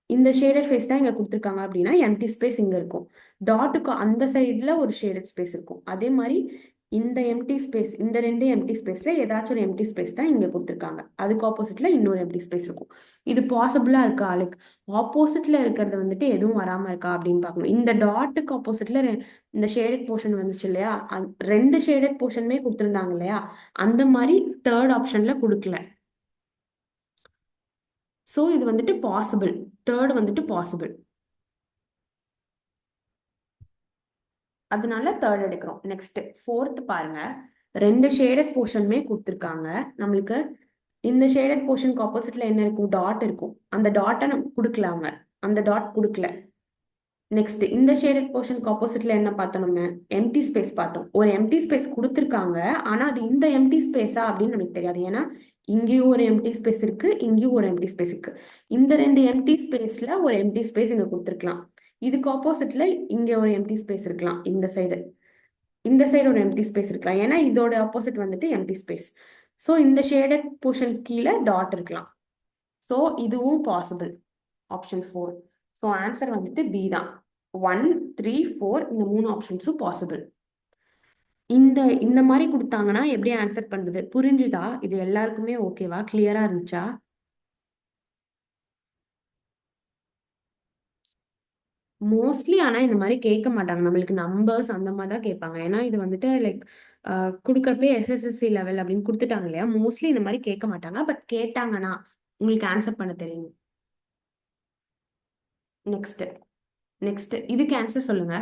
இந்த ஷேடட் ஃபேஸ் தான் இங்க கொடுத்துருக்காங்க அப்படின்னா எம்டி ஸ்பேஸ் இங்க இருக்கும். டாட்டுக்கு அந்த சைடுல ஒரு ஷேடட் ஸ்பேஸ் இருக்கும். அதே மாதிரி இந்த எம்டி ஸ்பேஸ், இந்த 2 எம்டி ஸ்பேஸ்ல ஏதாச்சும் ஒரு எம்டி ஸ்பேஸ் தான் இங்க கொடுத்துருக்காங்க. அதுக்கு ஆப்போசிட்ல இன்னொரு எம்டி ஸ்பேஸ் இருக்கும். இது பாசிபிளா இருக்கா? லைக் ஆப்போசிட்ல இருக்கிறது வந்துட்டு எதுவும் வராம இருக்கா அப்படின்னு பார்க்கணும். இந்த டாட்டுக்கு ஆப்போசிட்ல இந்த ஷேடட் போர்ஷன் வந்துச்சு இல்லையா? 2 ஷேடட் போர்ஷனுமே கொடுத்துருந்தாங்க இல்லையா? அந்த மாதிரி தேர்ட் ஆப்ஷன்ல கொடுக்கல. ஸோ இது வந்துட்டு பாசிபிள். தேர்ட் வந்துட்டு பாசிபிள். அதனால தேர்ட் எடுக்கிறோம். நெக்ஸ்ட் ஃபோர்த் பாருங்க, 2 ஷேடட் போர்ஷனுமே கொடுத்துருக்காங்க நம்மளுக்கு. இந்த ஷேடட் போர்ஷனுக்கு ஆப்போசிட்ல என்ன இருக்கும்? டாட் இருக்கும். அந்த டாட்டை நம்ம கொடுக்கல, அவங்க அந்த டாட் கொடுக்கல. நெக்ஸ்ட் இந்த ஷேடட் போர்ஷனுக்கு ஆப்போசிட்ல என்ன பார்த்தோம்? நம்ம எம்டி ஸ்பேஸ் பார்த்தோம். ஒரு எம்டி ஸ்பேஸ் கொடுத்துருக்காங்க, ஆனா அது இந்த எம்டி ஸ்பேஸா அப்படின்னு நமக்கு தெரியாது. ஏன்னா இங்கேயும் ஒரு எம்டி ஸ்பேஸ் இருக்கு, இங்கேயும் ஒரு எம்டி ஸ்பேஸ் இருக்கு. இந்த 2 எம்டி ஸ்பேஸ்ல ஒரு எம்டி ஸ்பேஸ் இங்க கொடுத்துருக்கலாம். இதுக்கு ஆப்போசிட்ல இங்க ஒரு எம்டி ஸ்பேஸ் இருக்கலாம். இந்த சைடு ஒரு எம்டி ஸ்பேஸ் இருக்கலாம். ஏன்னா இதோட ஆப்போசிட் வந்துட்டு எம்டி ஸ்பேஸ். ஸோ இந்த ஷேடட் போர்ஷன் கீழே டாட் இருக்கலாம். ஸோ இதுவும் பாசிபிள். ஆப்ஷன் 4. ஸோ ஆன்சர் வந்துட்டு பி தான். 1, 3, 4 இந்த 3 ஆப்ஷன்ஸும் பாசிபிள். இந்த இந்த மாதிரி கொடுத்தாங்கன்னா எப்படி ஆன்சர் பண்றது? புரிஞ்சுதா? இது எல்லாருக்குமே ஓகேவா? கிளியரா இருந்துச்சா? மோஸ்ட்லி ஆனா இந்த மாதிரி கேட்க மாட்டாங்க. நம்மளுக்கு நம்பர்ஸ் அந்த மாதிரி தான் கேட்பாங்க. ஏன்னா இது வந்துட்டு லைக் கொடுக்குறப்பே எஸ்எஸ்எஸ்சி லெவல் அப்படின்னு கொடுத்துட்டாங்க இல்லையா? மோஸ்ட்லி இந்த மாதிரி கேட்க மாட்டாங்க. பட் கேட்டாங்கன்னா உங்களுக்கு ஆன்சர் பண்ண தெரியும். நெக்ஸ்ட் நெக்ஸ்ட் இதுக்கு ஆன்சர் சொல்லுங்க.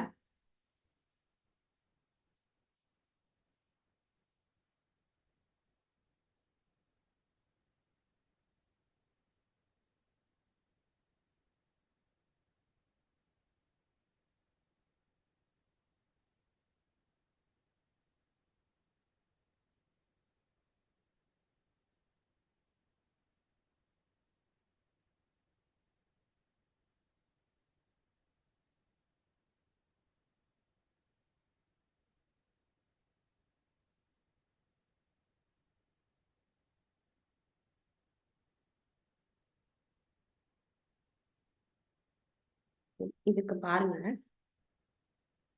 இதுக்கு பாருங்க,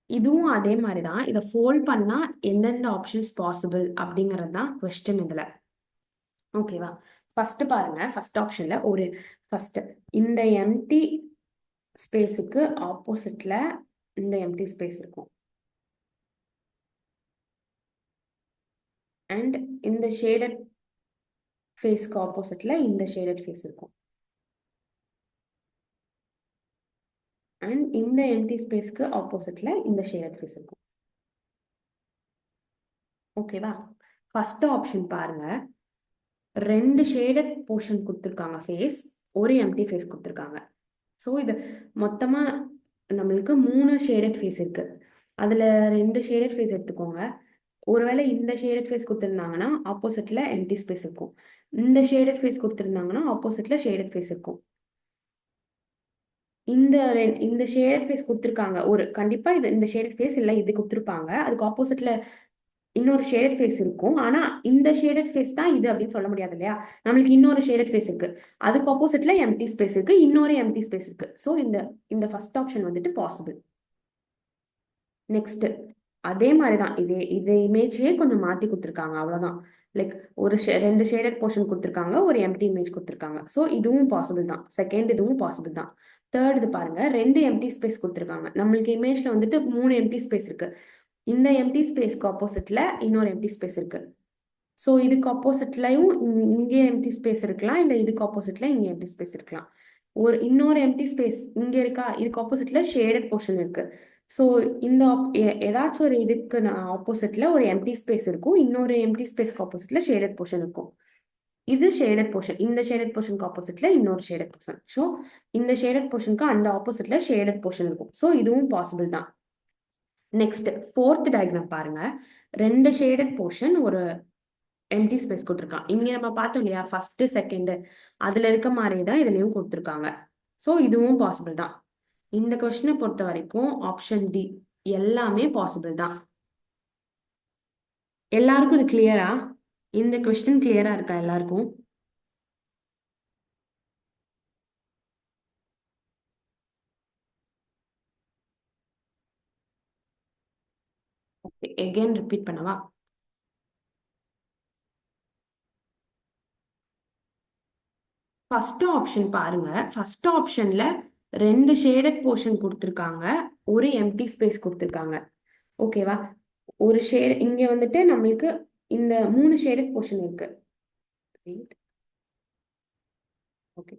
இதுவும் அதே மாதிரி தான். இதை ஃபோல்ட் பண்ணா எந்தெந்த ஆப்ஷன்ஸ் பாசிபிள் அப்படிங்கிறது தான் கொஸ்டின் இதுல. ஓகேவா? ஃபர்ஸ்ட் பாருங்க, ஃபர்ஸ்ட் ஆப்ஷன்ல ஒரு ஃபர்ஸ்ட் இந்த எம்டி ஸ்பேஸுக்கு ஆப்போசிட்ல இந்த எம்டி ஸ்பேஸ் இருக்கும். அண்ட் இந்த ஷேடட் ஃபேஸ்க்கு ஆப்போசிட்ல இந்த ஷேடட் ஃபேஸ் இருக்கும். அண்ட் இந்த எம்டி ஸ்பேஸ்க்கு ஆப்போசிட்ல இந்த ஷேடட் ஃபேஸ் இருக்கும். ஓகேவா? ஃபர்ஸ்ட் ஆப்ஷன் பாருங்க, ரெண்டு ஷேடட் போர்ஷன் கொடுத்துருக்காங்க ஃபேஸ், ஒரு எம்டி ஃபேஸ் கொடுத்துருக்காங்க. ஸோ இது மொத்தமா நம்மளுக்கு 3 ஷேடட் ஃபேஸ் இருக்கு. அதுல 2 ஷேடட் ஃபேஸ் எடுத்துக்கோங்க. ஒருவேளை இந்த ஷேடட் ஃபேஸ் கொடுத்துருந்தாங்கன்னா ஆப்போசிட்ல எம்டி ஸ்பேஸ் இருக்கும். இந்த ஷேடட் ஃபேஸ் கொடுத்துருந்தாங்கன்னா ஆப்போசிட்ல ஷேடட் ஃபேஸ் இருக்கும். இந்த ஷேடட் ஃபேஸ் கொடுத்துருக்காங்க, ஒரு கண்டிப்பா இந்த ஷேடட் ஃபேஸ் இல்லை இது கொடுத்துருப்பாங்க, அதுக்கு ஆப்போசிட்ல இன்னொரு ஷேடட் ஃபேஸ் இருக்கும். ஆனா இந்த ஷேடட் ஃபேஸ் தான் இது அப்படின்னு சொல்ல முடியாது இல்லையா? நம்மளுக்கு இன்னொரு ஷேடட் ஃபேஸ் இருக்கு, அதுக்கு ஆப்போசிட்ல எம்டி ஸ்பேஸ் இருக்கு, இன்னொரு எம்டி ஸ்பேஸ் இருக்கு. ஸோ இந்த இந்த ஃபர்ஸ்ட் ஆப்ஷன் வந்துட்டு பாசிபிள். நெக்ஸ்ட் அதே மாதிரி தான், இதே இமேஜையே கொஞ்சம் மாத்தி கொடுத்துருக்காங்க, அவ்வளவுதான். லைக் ரெண்டு ஷேடட் போர்ஷன் கொடுத்துருக்காங்க, ஒரு எம்டி இமேஜ் கொடுத்துருக்காங்க. ஸோ இதுவும் பாசிபிள் தான். செகண்ட் இதுவும் பாசிபிள் தான். தேர்ட் இது பாருங்க, ரெண்டு எம்டி ஸ்பேஸ் கொடுத்துருக்காங்க. நம்மளுக்கு இமேஜ்ல வந்துட்டு 3 எம்டி ஸ்பேஸ் இருக்கு. இந்த எம்டி ஸ்பேஸ்க்கு ஆப்போசிட்ல இன்னொரு எம்டி ஸ்பேஸ் இருக்கு. ஸோ இதுக்கு ஆப்போசிட்லயும் இங்கே எம்டி ஸ்பேஸ் இருக்கலாம், இல்லை இதுக்கு ஆப்போசிட்ல இங்கே எம்டி ஸ்பேஸ் இருக்கலாம். இன்னொரு எம்டி ஸ்பேஸ் இங்க இருக்கா, இதுக்கு ஆப்போசிட்ல ஷேடட் போர்ஷன் இருக்கு. ஸோ இந்த ஏதாச்சும் ஒரு இதுக்கு ஆப்போசிட்ல ஒரு எம்டி ஸ்பேஸ் இருக்கும், இன்னொரு எம்டி ஸ்பேஸ்க்கு ஆப்போசிட்ல ஷேடட் போர்ஷன் இருக்கும். இது ஷேடட் போர்ஷன், இந்த ஷேடட் போர்ஷனுக்கு ஆப்போசிட்ல இன்னொரு ஷேடட் போர்ஷன். ஸோ இந்த ஷேடட் போர்ஷனுக்கு அந்த ஆப்போசிட்ல ஷேடட் போர்ஷன் இருக்கும். ஸோ இதுவும் பாசிபிள் தான். நெக்ஸ்ட் ஃபோர்த் டயக்ராம் பாருங்க, ரெண்டு ஷேடட் போர்ஷன் ஒரு எம்டி ஸ்பேஸ் கொடுத்துருக்கான். இங்க நம்ம பார்த்தோம் இல்லையா, ஃபர்ஸ்ட் செகண்ட், அதுல இருக்க மாதிரி தான் இதுலயும் கொடுத்துருக்காங்க. ஸோ இதுவும் பாசிபிள் தான். இந்த கொஸ்டினை பொறுத்த வரைக்கும் ஆப்ஷன் டி எல்லாமே பாசிபிள் தான். எல்லாருக்கும் இது கிளியரா? இந்த கொஸ்டின் கிளியரா இருக்கா எல்லாருக்கும்? எகைன் ரிப்பீட் பண்ணவா? ஃபர்ஸ்ட் ஆப்ஷன் பாருங்க, ஃபர்ஸ்ட் ஆப்ஷன்ல ரெண்டு ஷேடட் போர்ஷன் கொடுத்துருக்காங்க, ஒரு எம்டி ஸ்பேஸ் கொடுத்துருக்காங்க. ஓகேவா? ஒரு ஷேட் இங்க வந்துட்டு நம்மளுக்கு இந்த 3 ஷேடட் போர்ஷன் இருக்கு. ஓகே,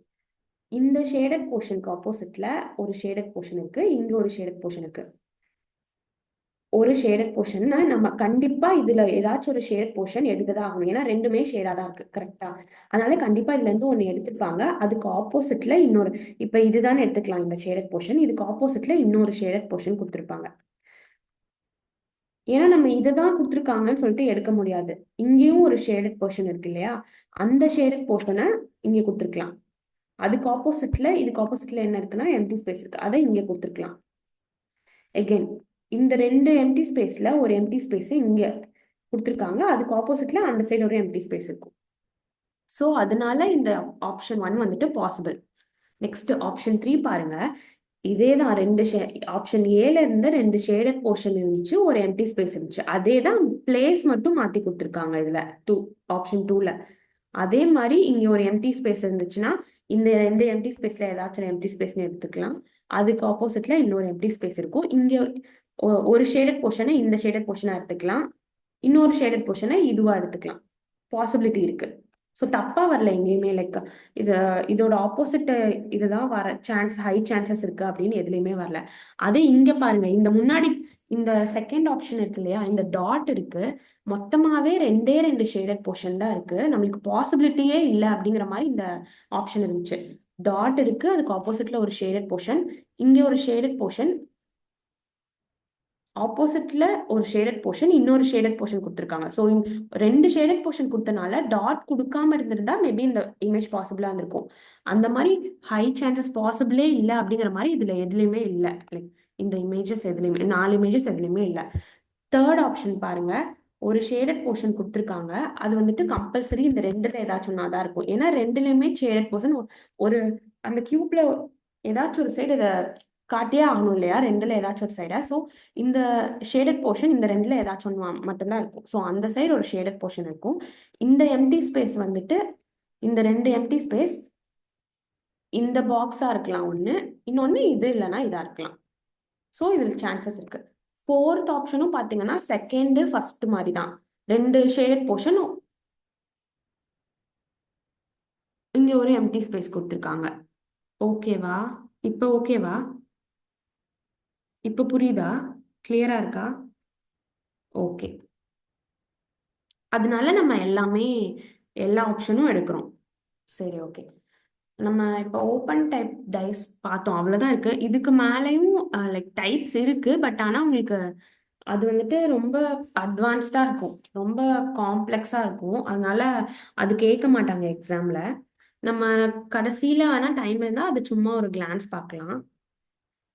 இந்த ஷேடட் போர்ஷனுக்கு ஆப்போசிட்ல ஒரு ஷேடட் போர்ஷன் இருக்கு, இங்க ஒரு ஷேடட் போர்ஷன் இருக்கு. ஒரு ஷேடட் போர்ஷன் நம்ம கண்டிப்பா இதுல ஏதாச்சும் ஒரு ஷேடட் போர்ஷன் எடுத்துதான் ஆகணும், ஏன்னா ரெண்டுமே ஷேடா தான் இருக்கு. கரெக்டா? அதனால கண்டிப்பா இதுல இருந்து ஒண்ணு எடுத்துப்பாங்க. அதுக்கு ஆப்போசிட்ல இன்னொரு, இப்ப இதுதான் எடுத்துக்கலாம் இந்த ஷேடட் போர்ஷன், இதுக்கு ஆப்போசிட்ல இன்னொரு ஷேடட் போர்ஷன் கொடுத்துருப்பாங்க. ஏன்னா நம்ம இதுதான் கொடுத்துருக்காங்கன்னு சொல்லிட்டு எடுக்க முடியாது. இங்கேயும் ஒரு ஷேடட் போர்ஷன் இருக்கு இல்லையா, அந்த ஷேடட் போர்ஷனை இங்க கொடுத்துருக்கலாம். அதுக்கு ஆப்போசிட்ல இதுக்கு ஆப்போசிட்ல என்ன இருக்குன்னா எம்டி ஸ்பேஸ் இருக்கு, அதை இங்க கொடுத்துருக்கலாம். எகைன் இந்த ரெண்டு எம்டி ஸ்பேஸ்ல ஒரு எம்டி ஸ்பேஸ் இங்க கொடுத்துருக்காங்க, அதுக்கு ஆப்போசிட்ல அந்த சைடு ஒரு எம்டி ஸ்பேஸ் இருக்கும். ஸோ அதனால இந்த ஆப்ஷன் 1 வந்துட்டு பாசிபிள். நெக்ஸ்ட் ஆப்ஷன் 3 பாருங்க, இதே தான். ஆப்ஷன் ஏல இருந்து ரெண்டு ஷேடட் போர்ஷன் இருந்துச்சு, ஒரு எம்டி ஸ்பேஸ் இருந்துச்சு. அதே தான், பிளேஸ் மட்டும் மாத்தி கொடுத்துருக்காங்க இதுல ஆப்ஷன் 2ல. அதே மாதிரி இங்க ஒரு எம்டி ஸ்பேஸ் இருந்துச்சுன்னா இந்த ரெண்டு எம்டி ஸ்பேஸ்ல ஏதாச்சும் எம்டி ஸ்பேஸ்னு எடுத்துக்கலாம். அதுக்கு ஆப்போசிட்ல இன்னொரு எம்டி ஸ்பேஸ் இருக்கும். இங்க ஒரு ஷேடட் போர்ஷனை இந்த ஷேடட் போர்ஷனா எடுத்துக்கலாம், இன்னொரு ஷேடட் போர்ஷனை இதுவா எடுத்துக்கலாம். பாசிபிலிட்டி இருக்கு. ஸோ தப்பா வரல எங்கேயுமே. லைக் இதோட ஆப்போசிட் இதுதான் வர ஹை சான்சஸ் இருக்கு அப்படின்னு எதுலையுமே வரல. அதே இங்க பாருங்க, இந்த முன்னாடி இந்த செகண்ட் ஆப்ஷன் இருக்கு இல்லையா, இந்த டாட் இருக்கு, மொத்தமாவே ரெண்டே ரெண்டு ஷேடட் போர்ஷன் தான் இருக்கு. நம்மளுக்கு பாசிபிலிட்டியே இல்லை அப்படிங்கிற மாதிரி இந்த ஆப்ஷன் இருந்துச்சு. டாட் இருக்கு, அதுக்கு ஆப்போசிட்ல ஒரு ஷேடட் போர்ஷன், இங்க ஒரு ஷேடட் போர்ஷன், ஆப்போசிட்ல ஒரு ஷேடட் போர்ஷன், இன்னொரு ஷேடட் போர்ஷன் கொடுத்துருக்காங்க. ஸோ ரெண்டு ஷேடட் போர்ஷன் கொடுத்தனால டாட் கொடுக்காம இருந்திருந்தா மேபி இந்த இமேஜ் பாசிபிளா இருந்திருக்கும். அந்த மாதிரி ஹை சான்சஸ் பாசிபிளே இல்லை அப்படிங்கிற மாதிரி இதுல எதுலையுமே இல்லை. லைக் இந்த இமேஜஸ் எதுலையுமே, 4 இமேஜஸ் எதுலையுமே இல்லை. தேர்ட் ஆப்ஷன் பாருங்க, ஒரு ஷேடட் போர்ஷன் கொடுத்துருக்காங்க, அது வந்துட்டு கம்பல்சரி இந்த ரெண்டுல ஏதாச்சும் ஒன்னா தான் இருக்கும். ஏன்னா ரெண்டுலயுமே ஷேடட் போர்ஷன் ஒரு அந்த கியூப்ல ஏதாச்சும் ஒரு சைடு காட்டியே ஆகணும் இல்லையா? ரெண்டுல ஏதாச்சும் ஒரு சைடை. ஸோ இந்த ஷேடட் போர்ஷன் இந்த ரெண்டுல ஏதாச்சும் ஒன்று மட்டும்தான் இருக்கும். ஸோ அந்த சைடு ஒரு ஷேடட் போர்ஷன் இருக்கும். இந்த எம்டி ஸ்பேஸ் வந்துட்டு இந்த ரெண்டு எம்டி ஸ்பேஸ் இந்த பாக்ஸா இருக்கலாம் ஒன்று, இன்னொன்று இது இல்லைன்னா இதா இருக்கலாம். ஸோ இதில் சான்சஸ் இருக்கு. ஃபோர்த் ஆப்ஷனும் பார்த்தீங்கன்னா செகண்டு ஃபர்ஸ்ட் மாதிரி தான். ரெண்டு ஷேடட் போர்ஷன், இங்கே ஒரு எம்டி ஸ்பேஸ் கொடுத்துருக்காங்க. ஓகேவா? இப்போ ஓகேவா? இப்போ புரியுதா? கிளியரா இருக்கா? ஓகே. அதனால நம்ம எல்லாமே எல்லா ஆப்ஷனும் எடுக்கிறோம். சரி, ஓகே. நம்ம இப்போ ஓப்பன் டைப் டைஸ் பார்த்தோம், அவ்வளோதான் இருக்கு. இதுக்கு மேலேயும் லைக் டைப்ஸ் இருக்கு. பட் ஆனால் உங்களுக்கு அது வந்துட்டு ரொம்ப அட்வான்ஸ்டா இருக்கும், ரொம்ப காம்ப்ளெக்ஸா இருக்கும். அதனால அது கேட்க மாட்டாங்க எக்ஸாம்ல. நம்ம கடைசியில வேணா டைம் இருந்தா அது சும்மா ஒரு கிளான்ஸ் பார்க்கலாம்.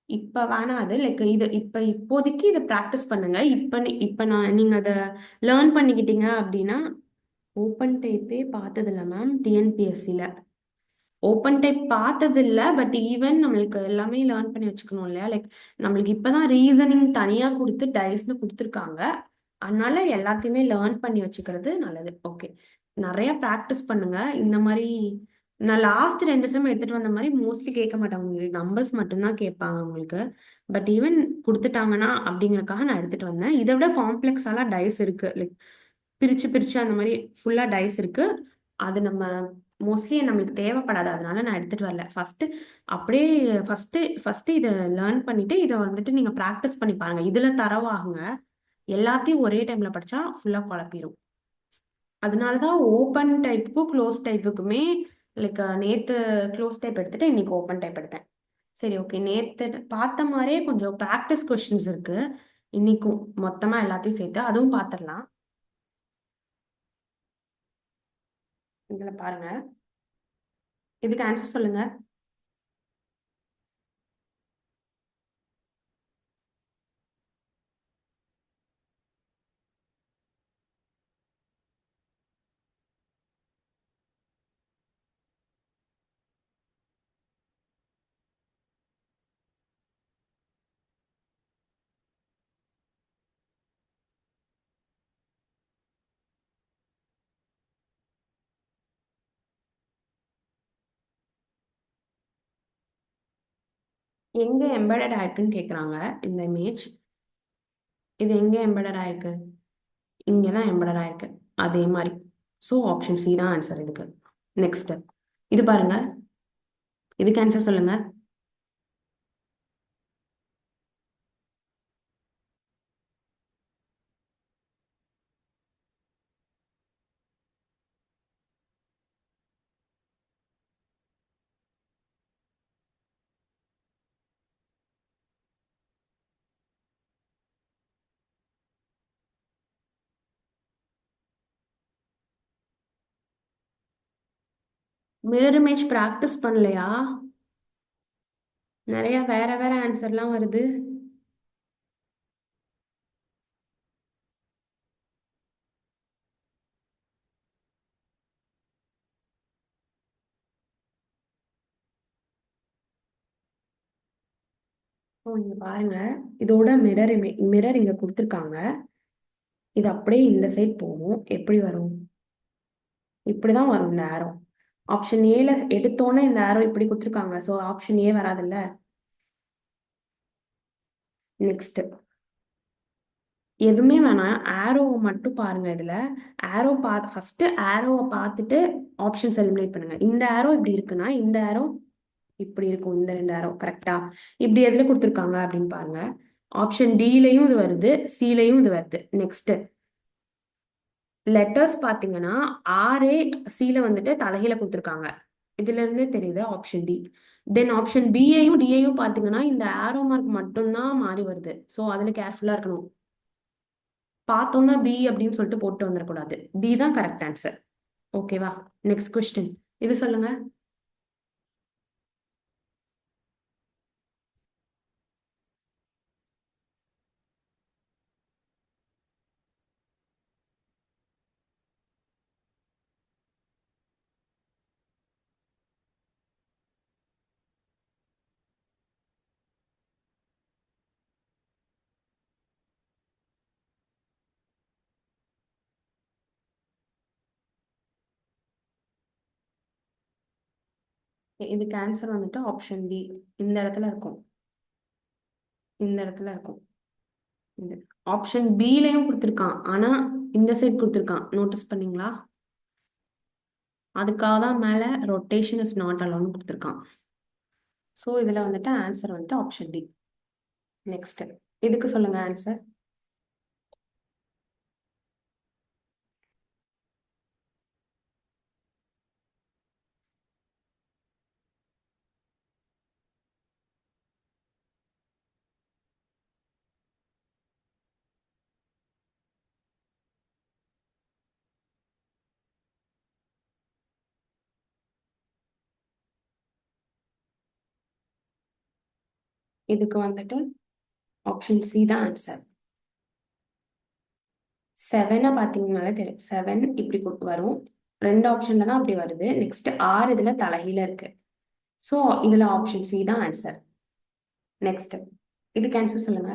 இப்ப வேணாம் அது. லைக் இது இப்போதைக்கு இதை ப்ராக்டிஸ் பண்ணுங்க. இப்ப நீங்க அதை லேர்ன் பண்ணிக்கிட்டீங்க அப்படின்னா. ஓப்பன் டைப்பே பார்த்தது இல்லை மேம் டிஎன்பிஎஸ்சியில். ஓப்பன் டைப் பார்த்தது இல்லை. பட் ஈவன் நம்மளுக்கு எல்லாமே லேர்ன் பண்ணி வச்சுக்கணும் இல்லையா? லைக் நம்மளுக்கு இப்பதான் ரீசனிங் தனியா கொடுத்து டைஸ்னு கொடுத்துருக்காங்க. அதனால எல்லாத்தையுமே லேர்ன் பண்ணி வச்சுக்கிறது நல்லது. ஓகே, நிறைய ப்ராக்டிஸ் பண்ணுங்க. இந்த மாதிரி நான் லாஸ்ட் 2 செம் எடுத்துட்டு வந்த மாதிரி மோஸ்ட்லி கேட்க மாட்டாங்க, உங்களுக்கு நம்பர்ஸ் மட்டும்தான் கேட்பாங்க உங்களுக்கு. பட் ஈவன் கொடுத்துட்டாங்கன்னா அப்படிங்கறக்காக நான் எடுத்துட்டு வந்தேன். இதை விட காம்ப்ளெக்ஸாலாம் டைஸ் இருக்கு. லைக் பிரிச்சு பிரிச்சு அந்த மாதிரி ஃபுல்லா டைஸ் இருக்கு. அது நம்ம மோஸ்ட்லி நம்மளுக்கு தேவைப்படாது, அதனால நான் எடுத்துட்டு வரல. அப்படியே ஃபர்ஸ்ட் இதை லேர்ன் பண்ணிட்டு இதை வந்துட்டு நீங்க ப்ராக்டிஸ் பண்ணி பாருங்க. இதுல தரவாகுங்க. எல்லாத்தையும் ஒரே டைம்ல படிச்சா ஃபுல்லா குழப்பிடும். அதனாலதான் ஓப்பன் டைப்புக்கும் க்ளோஸ் டைப்புக்குமே லைக் நேத்து க்ளோஸ் டைப் எடுத்துட்டு இன்னைக்கு ஓப்பன் டைப் எடுத்தேன். சரி, ஓகே. நேத்து பார்த்த மாதிரியே கொஞ்சம் ப்ராக்டிஸ் கொஸ்டின்ஸ் இருக்கு. இன்னைக்கும் மொத்தமா எல்லாத்தையும் சேர்த்து அதுவும் பார்த்துடலாம். இதுல பாருங்க. இதுக்கு ஆன்சர் சொல்லுங்க. எங்க எம்பெடட் ஆயிருக்குன்னு கேக்குறாங்க. இந்த இமேஜ் இது எங்க எம்பெடட் ஆயிருக்கு? இங்கதான் எம்பெடட் ஆயிருக்கு. அதே மாதிரி. ஸோ ஆப்ஷன் சி தான் ஆன்சர் இதுக்கு. நெக்ஸ்ட் இது பாருங்க. இதுக்கு ஆன்சர் சொல்லுங்க. மிரர் இமேஜ் ப்ராக்டிஸ் பண்ணலையா? நிறைய வேற வேற ஆன்சர்லாம் வருது. ஓ, இங்க பாருங்க. இதோட மிரர் இங்க கொடுத்துருக்காங்க. இது அப்படியே இந்த சைட் போகும். எப்படி வரும்? இப்படிதான் வரும் இந்த ஆரோ. ஆப்ஷன் ஏல எடுத்தோன்னே இந்த ஆரோ இப்படி கொடுத்துருக்காங்க. ஸோ ஆப்ஷன் ஏ வராதுல்ல. நெக்ஸ்ட் எதுவுமே வேணாம், ஆரோவை மட்டும் பாருங்க. இதுல ஆரோ ஃபர்ஸ்ட் ஆரோவை பார்த்துட்டு ஆப்ஷன்ஸ் எலிமினேட் பண்ணுங்க. இந்த ஆரோ இப்படி இருக்குன்னா இந்த ஆரோ இப்படி இருக்கும். இந்த ரெண்டு ஆரோ கரெக்டா இப்படி எதுல கொடுத்துருக்காங்க அப்படின்னு பாருங்க. ஆப்ஷன் டிலையும் இது வருது, சிலையும் இது வருது. நெக்ஸ்ட் லெட்டர்ஸ் பாத்தீங்கன்னா ஆரே சில வந்துட்டு தலைகீழ கொடுத்துருக்காங்க. இதுல இருந்தே தெரியுது ஆப்ஷன் டி. தென் ஆப்ஷன் பியையும் டியையும் பாத்தீங்கன்னா இந்த ஆரோ மார்க் மட்டும்தான் மாறி வருது. ஸோ அதுல கேர்ஃபுல்லா இருக்கணும். பார்த்தோம்னா பி அப்படின்னு சொல்லிட்டு போட்டு வந்துடக்கூடாது. டி தான் கரெக்ட் ஆன்சர். ஓகேவா? நெக்ஸ்ட் கொஸ்டின் இது சொல்லுங்க. இதுக்கு ஆன்சர் வந்துட்டு ஆப்ஷன் டி. இந்த இடத்துல இருக்கும், இந்த இடத்துல இருக்கும். இது ஆப்ஷன் பிலையும் கொடுத்துருக்கான், ஆனா இந்த சைடு கொடுத்துருக்கான். நோட்டீஸ் பண்ணீங்களா? அதுக்காக தான் மேல ரொட்டேஷன் இஸ் நாட் அலோன்னு கொடுத்துருக்கான். ஸோ இதுல வந்துட்டு ஆன்சர் வந்துட்டு ஆப்ஷன் டி. நெக்ஸ்ட் இதுக்கு சொல்லுங்க ஆன்சர். இதுக்கு வந்துட்டு ஆப்ஷன் சி தான் ஆன்சர். 7 பாத்தீங்கன்னாலே தெரியும். 7 இப்படி வரும். ரெண்டு ஆப்ஷன்ல தான் அப்படி வருது. நெக்ஸ்ட் 6 இதுல தலைகீழ இருக்கு. ஸோ இதுல ஆப்ஷன் சி தான் ஆன்சர். நெக்ஸ்ட் இதுக்கு ஆன்சர் சொல்லுங்க.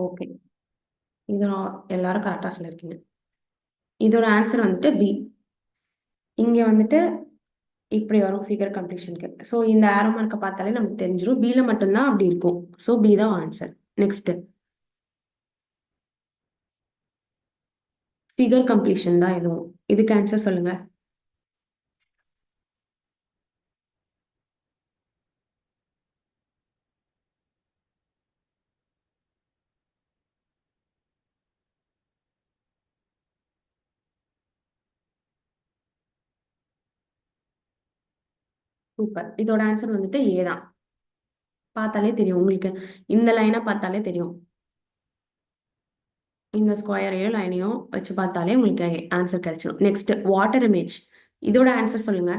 ஓகே, இது எல்லாரும் கரெக்டா சொல்லியிருக்கீங்க. இதோட ஆன்சர் வந்துட்டு பி. இங்க வந்துட்டு இப்படி வரும் ஃபிகர் கம்ப்ளீஷனுக்கு. ஸோ இந்த ஆரோ மார்க்கை பார்த்தாலே நமக்கு தெரிஞ்சிடும் பில மட்டும்தான் அப்படி இருக்கும். ஸோ பி தான் ஆன்சர். நெக்ஸ்ட் ஃபிகர் கம்ப்ளீஷன் தான் இதுவும். இதுக்கு ஆன்சர் சொல்லுங்க. சூப்பர். இதோட ஆன்சர் வந்துட்டு ஏ தான். பார்த்தாலே தெரியும் உங்களுக்கு. இந்த லைனை பார்த்தாலே தெரியும். இந்த ஸ்கொயரையும் லைனையும் வச்சு பார்த்தாலே உங்களுக்கு ஆன்சர் கிடைச்சிடும். Next water image. இதோட ஆன்சர் சொல்லுங்க.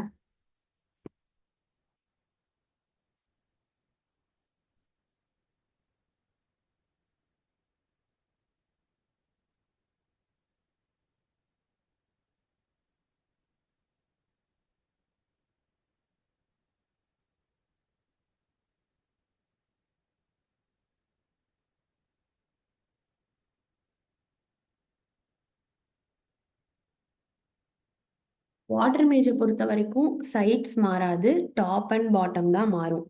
வாட்டர் இமேஜை பொறுத்த வரைக்கும் சைட்ஸ் மாறாது, டாப் அண்ட் பாட்டம் தான் மாறும்.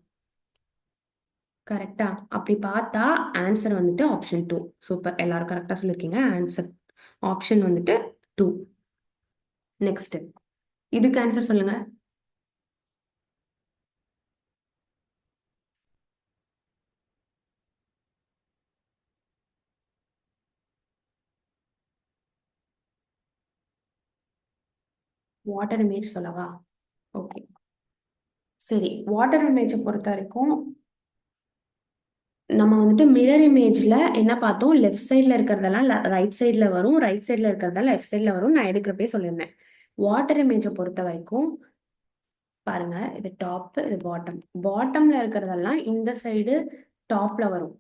கரெக்டா? அப்படி பார்த்தா ஆன்சர் வந்துட்டு ஆப்ஷன் 2. சூப்பர், எல்லாரும் கரெக்டா சொல்லியிருக்கீங்க. ஆன்சர் ஆப்ஷன் வந்துட்டு 2. நெக்ஸ்ட் இதுக்கு ஆன்சர் சொல்லுங்க. வாட்டர் இமேஜ் சொல்லவா? ஓகே, சரி. வாட்டர் இமேஜை பொறுத்த வரைக்கும் நம்ம வந்துட்டு மிரர் இமேஜ்ல என்ன பார்த்தோம்? லெஃப்ட் சைட்ல இருக்கிறதெல்லாம் ரைட் சைட்ல வரும், ரைட் சைட்ல இருக்கிறதெல்லாம் லெஃப்ட் சைட்ல வரும். நான் எடுக்கிறப்பே சொல்லியிருந்தேன். வாட்டர் இமேஜை பொறுத்த வரைக்கும் பாருங்க, இது டாப், இது பாட்டம். பாட்டம்ல இருக்கிறதெல்லாம் இந்த சைடு டாப்ல வரும்,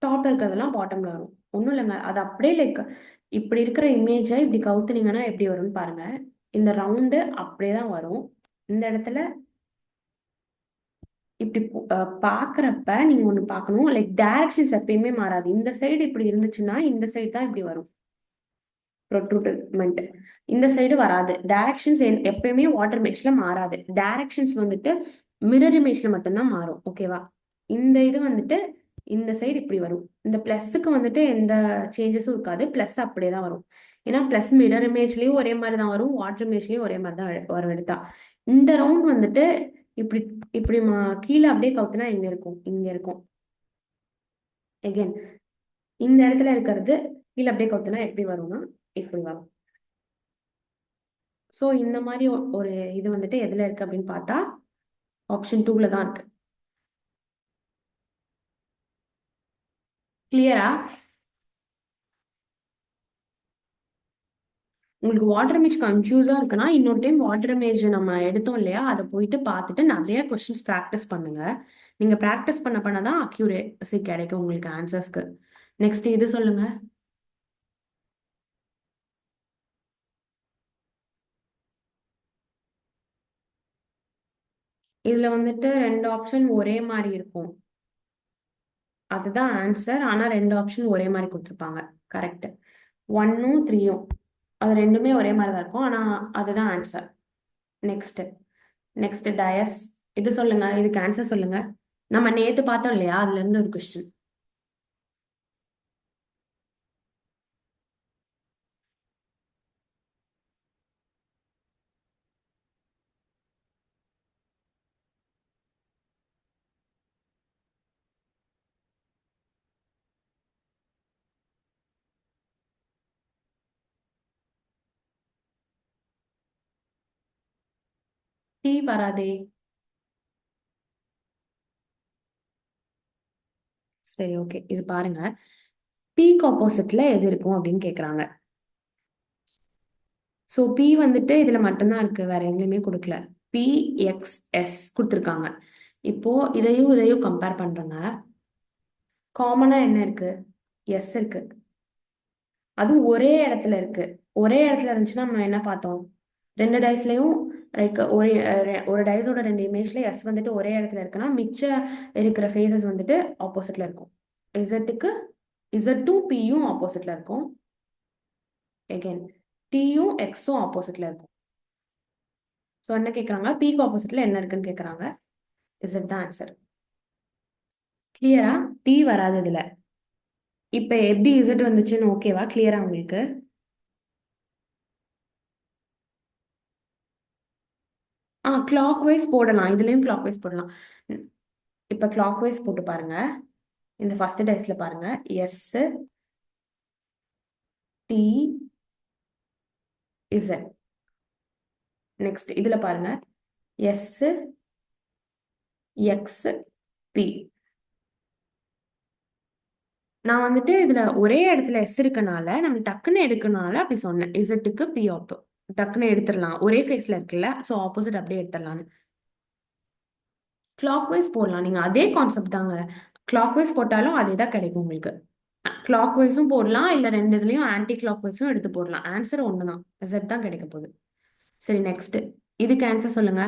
டாப்ல இருக்கிறதெல்லாம் பாட்டம்ல வரும். ஒன்றும் இல்லைங்க, அது அப்படியே லைக் இப்படி இருக்கிற இமேஜை இப்படி கவுத்துனீங்கன்னா எப்படி வரும்னு பாருங்க. இந்த ரவுண்டு அப்படியே தான் வரும். இந்த இடத்துல இப்படி பாக்குறப்ப நீங்க ஒண்ணு பார்க்கணும், லைக் டைரக்ஷன்ஸ் எப்பயுமே மாறாது. இந்த சைடு இப்படி இருந்துச்சுன்னா இந்த சைடு தான் இப்படி வரும் ப்ரொட்ரூட்மெண்ட். இந்த சைடு வராது. டைரக்ஷன்ஸ் எப்பயுமே வாட்டர் இமேஜ்ல மாறாது. டைரக்ஷன்ஸ் வந்துட்டு மிரர் இமேஜ்ல மட்டும்தான் மாறும். ஓகேவா? இந்த இது வந்துட்டு இந்த சைடு இப்படி வரும். இந்த பிளஸ்க்கு வந்துட்டு எந்த சேஞ்சஸும் இருக்காது. பிளஸ் அப்படியே தான் வரும். ஏன்னா பிளஸ் மிரர் இமேஜ்லயும் ஒரே மாதிரி தான் வரும், வாட்டர் இமேஜ்லயும் ஒரே மாதிரி தான் வரும் எடுத்தா. இந்த ரவுண்ட் வந்துட்டு இப்படி இப்படி கீழே அப்படியே கவுத்துனா எங்க இருக்கும்? இங்க இருக்கும். எகைன் இந்த இடத்துல இருக்கிறது கீழே அப்படியே கவுத்துனா எப்படி வரும்னா இப்படி வரும். ஸோ இந்த மாதிரி ஒரு இது வந்துட்டு எதுல இருக்கு அப்படின்னு பார்த்தா ஆப்ஷன் 2ல தான் இருக்கு. கிளியரா? உங்களுக்கு வாட்டர் இமேஜ் கன்ஃபியூஸா இருக்குன்னா இன்னொரு டைம் வாட்டர் இமேஜ் நம்ம எடுத்தோம் இல்லையா, அதை போயிட்டு பார்த்துட்டு நிறைய கொஸ்டின்ஸ் ப்ராக்டிஸ் பண்ணுங்க. நீங்க ப்ராக்டிஸ் பண்ணதான் அக்யூரேசி கிடைக்கும் உங்களுக்கு ஆன்சர்ஸ்க்கு. நெக்ஸ்ட் இது சொல்லுங்க. இதுல வந்துட்டு ரெண்டு ஆப்ஷன் ஒரே மாதிரி இருக்கும். அதுதான் ஆன்சர். ஆனா ரெண்டு ஆப்ஷன் ஒரே மாதிரி கொடுத்துருப்பாங்க. கரெக்ட். ஒன்னும் த்ரீயும் அது ரெண்டுமே ஒரே மாதிரி தான் இருக்கும். ஆனா அதுதான் ஆன்சர். நெக்ஸ்ட். நெக்ஸ்ட் டயஸ். இது சொல்லுங்க, இதுக்கு ஆன்சர் சொல்லுங்க. நம்ம நேத்து பார்த்தோம் இல்லையா, அதுல இருந்து ஒரு கொஸ்டின். டி வராதே. சரி, ஓகே, இது பாருங்க. பீக் ஆப்போசிட்ல எது இருக்கும் அப்படின்னு கேக்குறாங்க. ஸோ பி வந்துட்டு இதுல மட்டும்தான் இருக்கு, வேற எதுலையுமே கொடுக்கல. பி எக்ஸ் எஸ் கொடுத்துருக்காங்க. இப்போ இதையும் இதையும் கம்பேர் பண்றேங்க. காமனா என்ன இருக்கு? எஸ் இருக்கு. அதுவும் ஒரே இடத்துல இருக்கு. ஒரே இடத்துல இருந்துச்சுன்னா நம்ம என்ன பார்த்தோம்? ரெண்டு டைஸ்லயும் லைக் ஒரு டைஸோட ரெண்டு இமேஜ்ல எஸ் வந்துட்டு ஒரே இடத்துல இருக்குன்னா மிச்ச இருக்கிற ஃபேஸஸ் வந்துட்டு ஆப்போசிட்ல இருக்கும். இசட்டுக்கு இசட்டும் பியும் ஆப்போசிட்ல இருக்கும். எகைன் டியும் எக்ஸும் ஆப்போசிட்ல இருக்கும். ஸோ என்ன கேட்குறாங்க? பிக்கு ஆப்போசிட்ல என்ன இருக்குன்னு கேட்குறாங்க. இசட் தான் ஆன்சர். கிளியரா? டி வராது இதுல. இப்ப எப்படி இசட் வந்துச்சுன்னு ஓகேவா? கிளியரா உங்களுக்கு? கிளாக் வைஸ் போடலாம், இதுலயும் கிளாக் வைஸ் போடலாம். ம், இப்ப கிளாக் வைஸ் போட்டு பாருங்க. இந்த ஃபர்ஸ்ட் டைஸ்ல பாருங்க. S, D, Z. நெக்ஸ்ட் இதுல பாருங்க. S, X, B. நான் வந்துட்டு இதுல ஒரே இடத்துல எஸ் இருக்கனால நம்ம டக்குன்னு எடுக்கனால அப்படி சொன்னேன். இசட்டுக்கு பி ஆப்போ டக்குன்னு எடுத்துடலாம், ஒரே ஃபேஸ்ல இருக்குல்ல, ஸோ ஆப்போசிட் அப்படியே எடுத்துடலாம்னு. கிளாக் வைஸ் போடலாம், நீங்க அதே கான்செப்ட் தாங்க. கிளாக் வைஸ் போட்டாலும் அதே தான் கிடைக்கும் உங்களுக்கு. கிளாக் வைஸும் போடலாம், இல்ல ரெண்டு இதுலயும் ஆன்டி கிளாக் வைஸும் எடுத்து போடலாம். ஆன்சர் ஒண்ணுதான், இசட் தான் கிடைக்க போகுது. சரி, நெக்ஸ்ட். இதுக்கு ஆன்சர் சொல்லுங்க.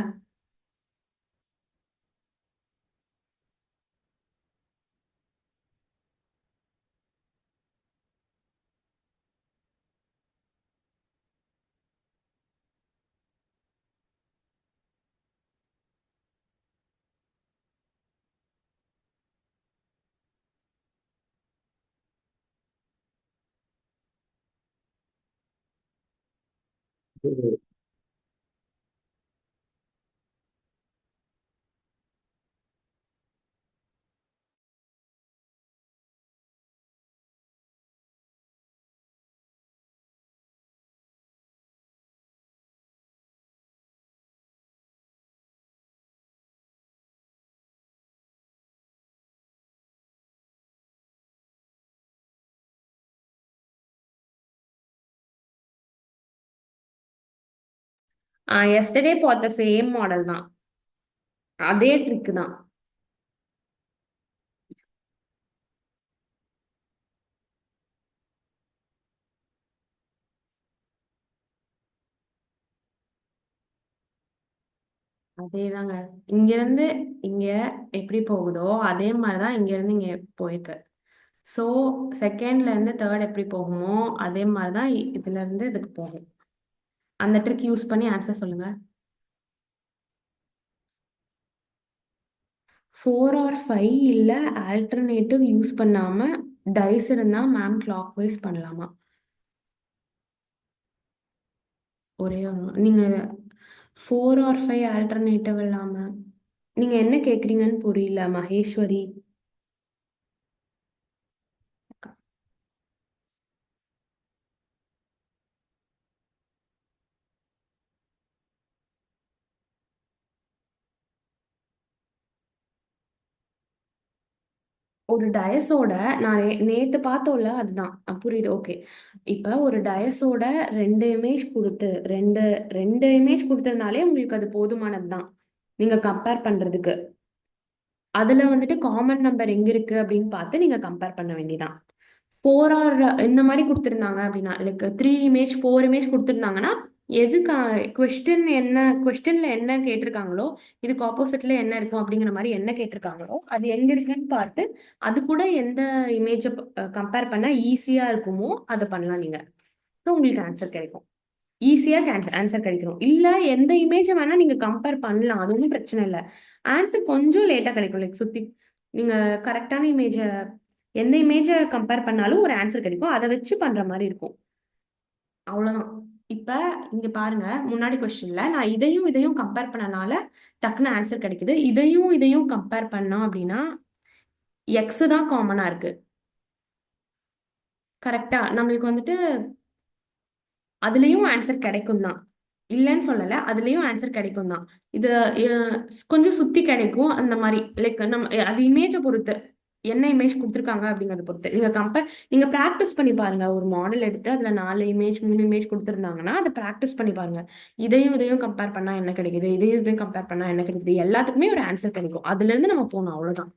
எஸ்டர்டே பார்த்த சேம் மாடல் தான், அதே ட்ரிக் தான். அதேதாங்க. இங்க இருந்து இங்க எப்படி போகுதோ அதே மாதிரிதான் இங்க இருந்து இங்க போயிருக்கு. ஸோ செகண்ட்ல இருந்து தேர்ட் எப்படி போகுமோ அதே மாதிரிதான் இதுல இருந்து இதுக்கு போகும். அந்த ட்ரிக் யூஸ் பண்ணி ஆன்சர் சொல்லுங்க. 4 or 5 இல்ல ஆல்டர்னேட்டிவ் யூஸ் பண்ணாம டைஸ் இருந்தா மேம் கிளாக் வைஸ் பண்ணலாமா? ஒரே நீங்க 4 or 5 ஆல்டர்னேட்டிவ் இல்லாம நீங்க என்ன கேக்குறீங்கன்னு புரியல மகேஸ்வரி. ஒரு டயஸோட நான் நேத்து பார்த்தோம்ல அதுதான். புரியுது, ஓகே. இப்ப ஒரு டயஸோட ரெண்டு இமேஜ் கொடுத்து ரெண்டு ரெண்டு இமேஜ் கொடுத்ததுனாலே உங்களுக்கு அது போதுமானது தான், நீங்க கம்பேர் பண்றதுக்கு. அதுல வந்துட்டு காமன் நம்பர் எங்க இருக்கு அப்படின்னு பார்த்து நீங்க கம்பேர் பண்ண வேண்டியதான். 4 or இந்த மாதிரி கொடுத்துருந்தாங்க அப்படின்னா, லைக் 3 இமேஜ் 4 இமேஜ் கொடுத்துருந்தாங்கன்னா எது கொஸ்டின் என்ன கொஸ்டின்ல என்ன கேட்டிருக்காங்களோ இதுக்கு ஆப்போசிட்ல என்ன இருக்கும் அப்படிங்கிற மாதிரி என்ன கேட்டிருக்காங்களோ அது எங்க இருக்குன்னு பார்த்து அது கூட எந்த இமேஜை கம்பேர் பண்ணா ஈஸியா இருக்குமோ அதை பண்ணலாம் நீங்க. ஸோ உங்களுக்கு ஆன்சர் கிடைக்கும். ஈஸியா ஆன்சர் கிடைக்கும். இல்ல எந்த இமேஜை வேணா நீங்க கம்பேர் பண்ணலாம், அது ஒன்றும் பிரச்சனை இல்லை. ஆன்சர் கொஞ்சம் லேட்டா கிடைக்கும். லைக் சுத்தி நீங்க கரெக்டான இமேஜை எந்த இமேஜை கம்பேர் பண்ணாலும் ஒரு ஆன்சர் கிடைக்கும். அதை வச்சு பண்ற மாதிரி இருக்கும். அவ்வளவுதான். இப்ப இங்க பாருங்க, முன்னாடி கொஸ்டின்ல நான் இதையும் இதையும் கம்பேர் பண்ணனால டக்குன்னு ஆன்சர் கிடைக்குது. இதையும் இதையும் கம்பேர் பண்ணோம் அப்படின்னா எக்ஸ் தான் காமனா இருக்கு. கரெக்டா? நம்மளுக்கு வந்துட்டு அதுலயும் ஆன்சர் கிடைக்கும் தான், இல்லைன்னு சொல்லல. அதுலயும் ஆன்சர் கிடைக்கும் தான். இது கொஞ்சம் சுத்தி கிடைக்கும் அந்த மாதிரி. லைக் நம்ம அது இமேஜை பொறுத்து, என்ன இமேஜ் கொடுத்துருக்காங்க அப்படிங்கறத பொறுத்து நீங்க ப்ராக்டிஸ் பண்ணி பாருங்க. ஒரு மாடல் எடுத்து அதுல 4 இமேஜ் 3 இமேஜ் கொடுத்துருந்தாங்கன்னா அதை ப்ராக்டிஸ் பண்ணி பாருங்க. இதையும் இதையும் கம்பேர் பண்ணா என்ன கிடைக்குது, இதையும் இதையும் கம்பேர் பண்ணா என்ன கிடைக்குது, எல்லாத்துக்குமே ஒரு ஆன்சர் கிடைக்கும். அதுல இருந்து நம்ம போகணும், அவ்வளவுதான்.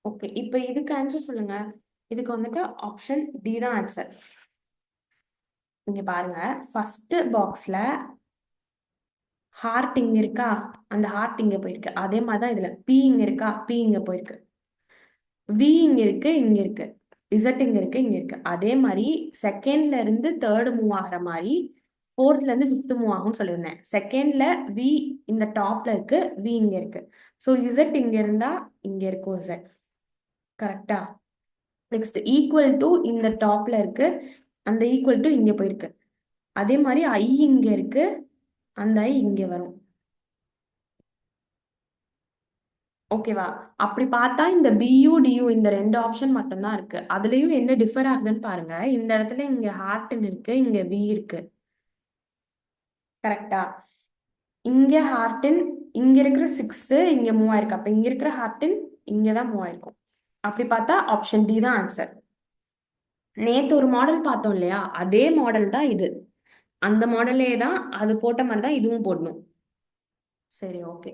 ஓகே, இப்ப இதுக்கு ஆன்சர் சொல்லுங்க. இதுக்கு வந்துட்டு ஆப்ஷன் டி தான் ஆன்சர். இங்க பாருங்க, ஃபர்ஸ்ட் பாக்ஸ்ல ஹார்ட் இங்க இருக்கா, அந்த ஹார்ட் இங்க போயிருக்கு. அதே மாதிரிதான் இதுல பி இங்க இருக்கா, பி இங்க போயிருக்கு. வி இங்க இருக்கு, இங்க இருக்கு. இசட் இங்க இருக்கு, இங்க இருக்கு. அதே மாதிரி செகண்ட்ல இருந்து தேர்ட் மூவ் ஆகிற மாதிரி ஃபோர்த்ல இருந்து ஃபிஃப்த் மூவ் ஆகும்னு சொல்லியிருந்தேன். செகண்ட்ல வி இந்த டாப்ல இருக்கு, வி இங்க இருக்கு. ஸோ இசட் இங்க இருந்தா இங்க இருக்கும் இசட். கரெக்டா? நெக்ஸ்ட் ஈக்குவல் டு இந்த டாப்ல இருக்கு, அந்த ஈக்குவல் டு இங்க போயிருக்கு. அதே மாதிரி ஐ இங்க இருக்கு, அந்த ஐ இங்க வரும். ஓகேவா? அப்படி பார்த்தா இந்த பியூ டியூ இந்த 2 ஆப்ஷன் மட்டும்தான் இருக்கு. அதுலயும் என்ன டிஃபர் ஆகுதுன்னு பாருங்க. இந்த இடத்துல இங்க ஹார்ட்னு இருக்கு, இங்க வி இருக்கு. கரெக்டா? இங்க ஹார்டின் இங்க இருக்கிற 6 இங்க மூவ் ஆயிருக்கு. அப்ப இங்க இருக்கிற ஹார்டின் இங்கதான் மூவ் ஆயிருக்கும். அப்படி பார்த்தா ஆப்ஷன் டி தான் ஆன்சர். நேத்து ஒரு மாடல் பார்த்தோம் இல்லையா, அதே மாடல் தான் இது. அந்த மாடலே தான், அது போட்ட மாதிரி தான் இதுவும் போடணும். சரி, ஓகே.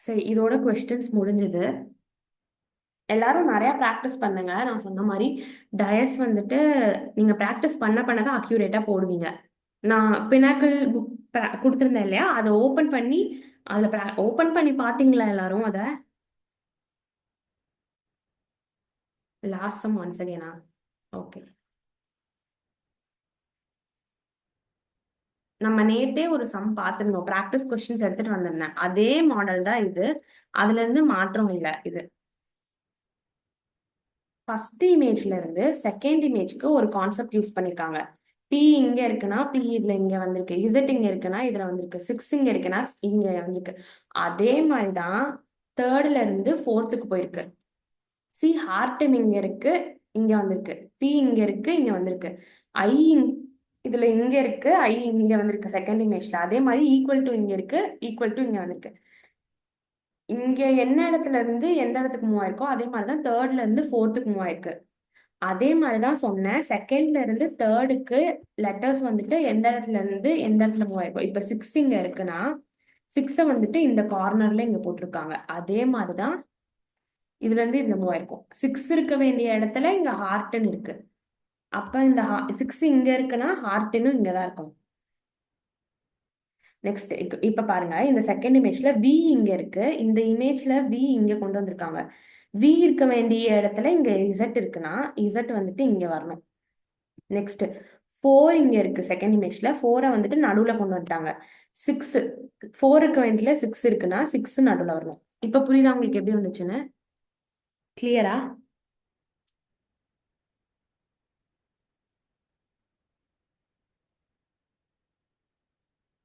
சரி, இதோட கொஸ்டின்ஸ் முடிஞ்சது. எல்லாரும் நிறைய ப்ராக்டிஸ் பண்ணுங்க. நான் சொன்ன மாதிரி டயஸ் வந்துட்டு நீங்க ப்ராக்டிஸ் பண்ண பண்ணதான் அக்யூரேட்டா போடுவீங்க. நான் பினாக்கிள் புக் கொடுத்துருந்தேன் இல்லையா, அதை ஓபன் பண்ணி அதுல ஓபன் பண்ணி பாத்தீங்களா எல்லாரும்? அதை லாஸ்ட் சம் ஒன்ஸ் அகேனா? ஓகே. நம்ம நேத்தே ஒரு சம் பார்த்திருந்தோம், ப்ராக்டிஸ் கொஸ்டின்ஸ் எடுத்துட்டு வந்திருந்தேன். அதே மாடல் தான் இது, அதுல இருந்து மாற்றம் இல்லை. இது ஃபர்ஸ்ட் இமேஜ்ல இருந்து செகண்ட் இமேஜ்க்கு ஒரு கான்செப்ட் யூஸ் பண்ணிருக்காங்க. பி இங்க இருக்குன்னா பி இதுல இங்க வந்திருக்கு, இசட் இங்க இருக்குன்னா இதுல வந்திருக்கு, 6 இங்க இருக்குன்னா இங்க வந்திருக்கு. அதே மாதிரிதான் தேர்ட்ல இருந்து ஃபோர்த்துக்கு போயிருக்கு. சி ஹார்டன் இங்க இருக்கு, இங்க வந்திருக்கு. பி இங்க இருக்கு, இங்க வந்திருக்கு. ஐ இதுல இங்க இருக்கு, ஐ இங்க வந்திருக்கு செகண்ட் இமேஜ்ல. அதே மாதிரி ஈக்குவல் டு இங்க இருக்கு, ஈக்குவல் டு இங்க வந்திருக்கு. இங்க என்ன இடத்துல இருந்து எந்த இடத்துக்கு மூவ் ஆயிருக்கோ அதே மாதிரிதான் தேர்ட்ல இருந்து ஃபோர்த்துக்கு மூவ் ஆயிருக்கு. அதே மாதிரிதான் சொன்னேன், செகண்ட்ல இருந்து தேர்டுக்கு லெட்டர்ஸ் வந்துட்டு எந்த இடத்துல இருந்து எந்த இடத்துல மூவ் ஆயிருக்கும். இப்ப 6 இங்க இருக்குன்னா 6 வந்துட்டு இந்த கார்னர்ல இங்க போட்டிருக்காங்க. அதே மாதிரிதான் இதுல இருந்து இந்த மூவ் ஆயிருக்கும். 6 இருக்க வேண்டிய இடத்துல இங்க ஹார்ட்னு இருக்கு. அப்ப இந்த 6 இங்க இருக்குன்னா ஹார்ட்னும் இங்கதான் இருக்கும். நெக்ஸ்ட் இப்ப பாருங்க, இந்த செகண்ட் இமேஜ்ல வி இங்க இருக்கு, இந்த இமேஜ்ல வி இங்க கொண்டு வந்திருக்காங்க. வி இருக்க வேண்டிய இடத்துல இங்க இசட் இருக்குன்னா இசட் வந்துட்டு இங்க வரணும். நெக்ஸ்ட் 4 இங்க இருக்கு, செகண்ட் இமேஜ்ல 4 வந்துட்டு நடுவுல கொண்டு வந்துட்டாங்க. 6 4 இருக்க வேண்டிய 6 இருக்குன்னா 6 நடுவுல வரணும். இப்ப புரியுதா உங்களுக்கு எப்படி வந்துச்சுன்னு? கிளியரா?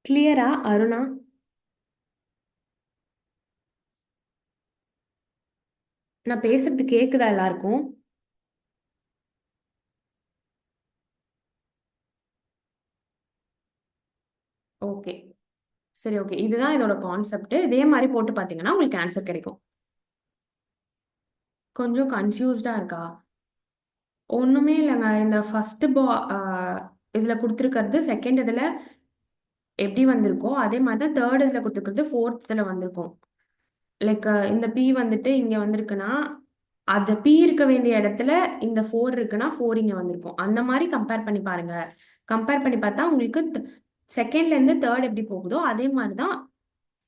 கிளியரா அருணா? நான் பேசுறது கேக்குதா எல்லாருக்கும்? ஓகே, சரி, ஓகே. இதுதான் இதோட கான்செப்ட். இதே மாதிரி போட்டு பாத்தீங்கன்னா உங்களுக்கு ஆன்சர் கிடைக்கும். கொஞ்சம் கன்ஃபியூஸ்டா இருக்கா? ஒண்ணுமே இல்லைங்க. இந்த ஃபர்ஸ்ட் இதுல கொடுத்துருக்கிறது செகண்ட் இதுல எப்படி வந்திருக்கோ அதே மாதிரி தான் தேர்ட் இதுல கொடுத்துருக்கிறது ஃபோர்த் இதுல வந்திருக்கும். லைக் இந்த பி வந்துட்டு இங்க வந்திருக்குன்னா அது P இருக்க வேண்டிய இடத்துல இந்த 4 இருக்குன்னா 4 இங்க வந்திருக்கும். அந்த மாதிரி கம்பேர் பண்ணி பாருங்க. கம்பேர் பண்ணி பார்த்தா உங்களுக்கு செகண்ட்ல இருந்து தேர்ட் எப்படி போகுதோ அதே மாதிரி தான்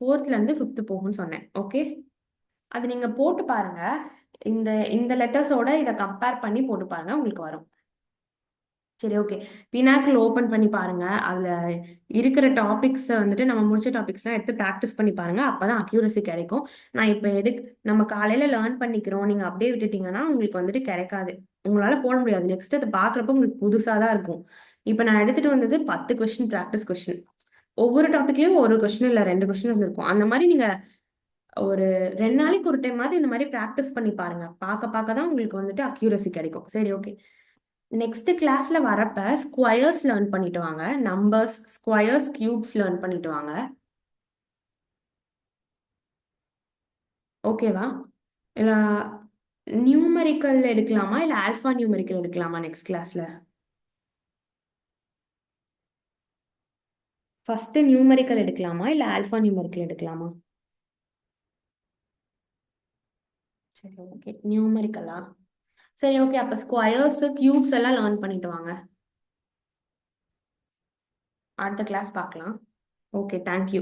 ஃபோர்த்ல இருந்து ஃபிஃப்த் போகும்னு சொன்னேன். ஓகே, அது நீங்க போட்டு பாருங்க. இந்த இந்த லெட்டர்ஸோட இதை கம்பேர் பண்ணி போட்டு பாருங்க, உங்களுக்கு வரும். சரி, ஓகே. பினாக்கிள் ஓப்பன் பண்ணி பாருங்க. அதுல இருக்கிற டாபிக்ஸை வந்துட்டு நம்ம முடிச்ச டாபிக்ஸ்லாம் எடுத்து ப்ராக்டிஸ் பண்ணி பாருங்க. அப்பதான் அக்யூரசி கிடைக்கும். நான் இப்போ நம்ம காலையில லேர்ன் பண்ணிக்கிறோம், நீங்க அப்படியே விட்டுட்டீங்கன்னா உங்களுக்கு வந்துட்டு கிடைக்காது. உங்களால போட முடியாது. நெக்ஸ்ட் அதை பாக்குறப்ப உங்களுக்கு புதுசா தான் இருக்கும். இப்போ நான் எடுத்துட்டு வந்தது 10 கொஸ்டின் ப்ராக்டிஸ் கொஸ்டின். ஒவ்வொரு டாபிக்லயும் ஒரு கொஸ்டின் இல்ல 2 கொஸ்டின் வந்திருக்கும். அந்த மாதிரி நீங்க ஒரு 2 நாளைக்கு ஒரு டைமாவது இந்த மாதிரி ப்ராக்டிஸ் பண்ணி பாருங்க. பார்க்க பார்க்க தான் உங்களுக்கு வந்துட்டு அக்யூரசி கிடைக்கும். சரி, ஓகே. நெக்ஸ்ட் கிளாஸ்ல வரப்ப ஸ்கொயர்ஸ் லேர்ன் பண்ணிட்டு வாங்க. நம்பர்ஸ், ஸ்கொயர்ஸ், கியூப்ஸ் லேர்ன் பண்ணிட்டு வாங்க. ஓகேவா? இல்ல நியூமரிக்கல் எடுக்கலாமா இல்ல ஆல்பா நியூமரிக்கல் எடுக்கலாமா நெக்ஸ்ட் கிளாஸ்ல? ஃபர்ஸ்ட் நியூமரிக்கல் எடுக்கலாமா இல்ல ஆல்பா நியூமரிக்கல் எடுக்கலாமா? சரி, ஓகே. நியூமரிக்கலா? சரி, ஓகே. அப்ப ஸ்கொயர்ஸ், கியூப்ஸ் எல்லாம் லேர்ன் பண்ணிட்டு வாங்க. அடுத்த கிளாஸ் பார்க்கலாம். Okay, thank you.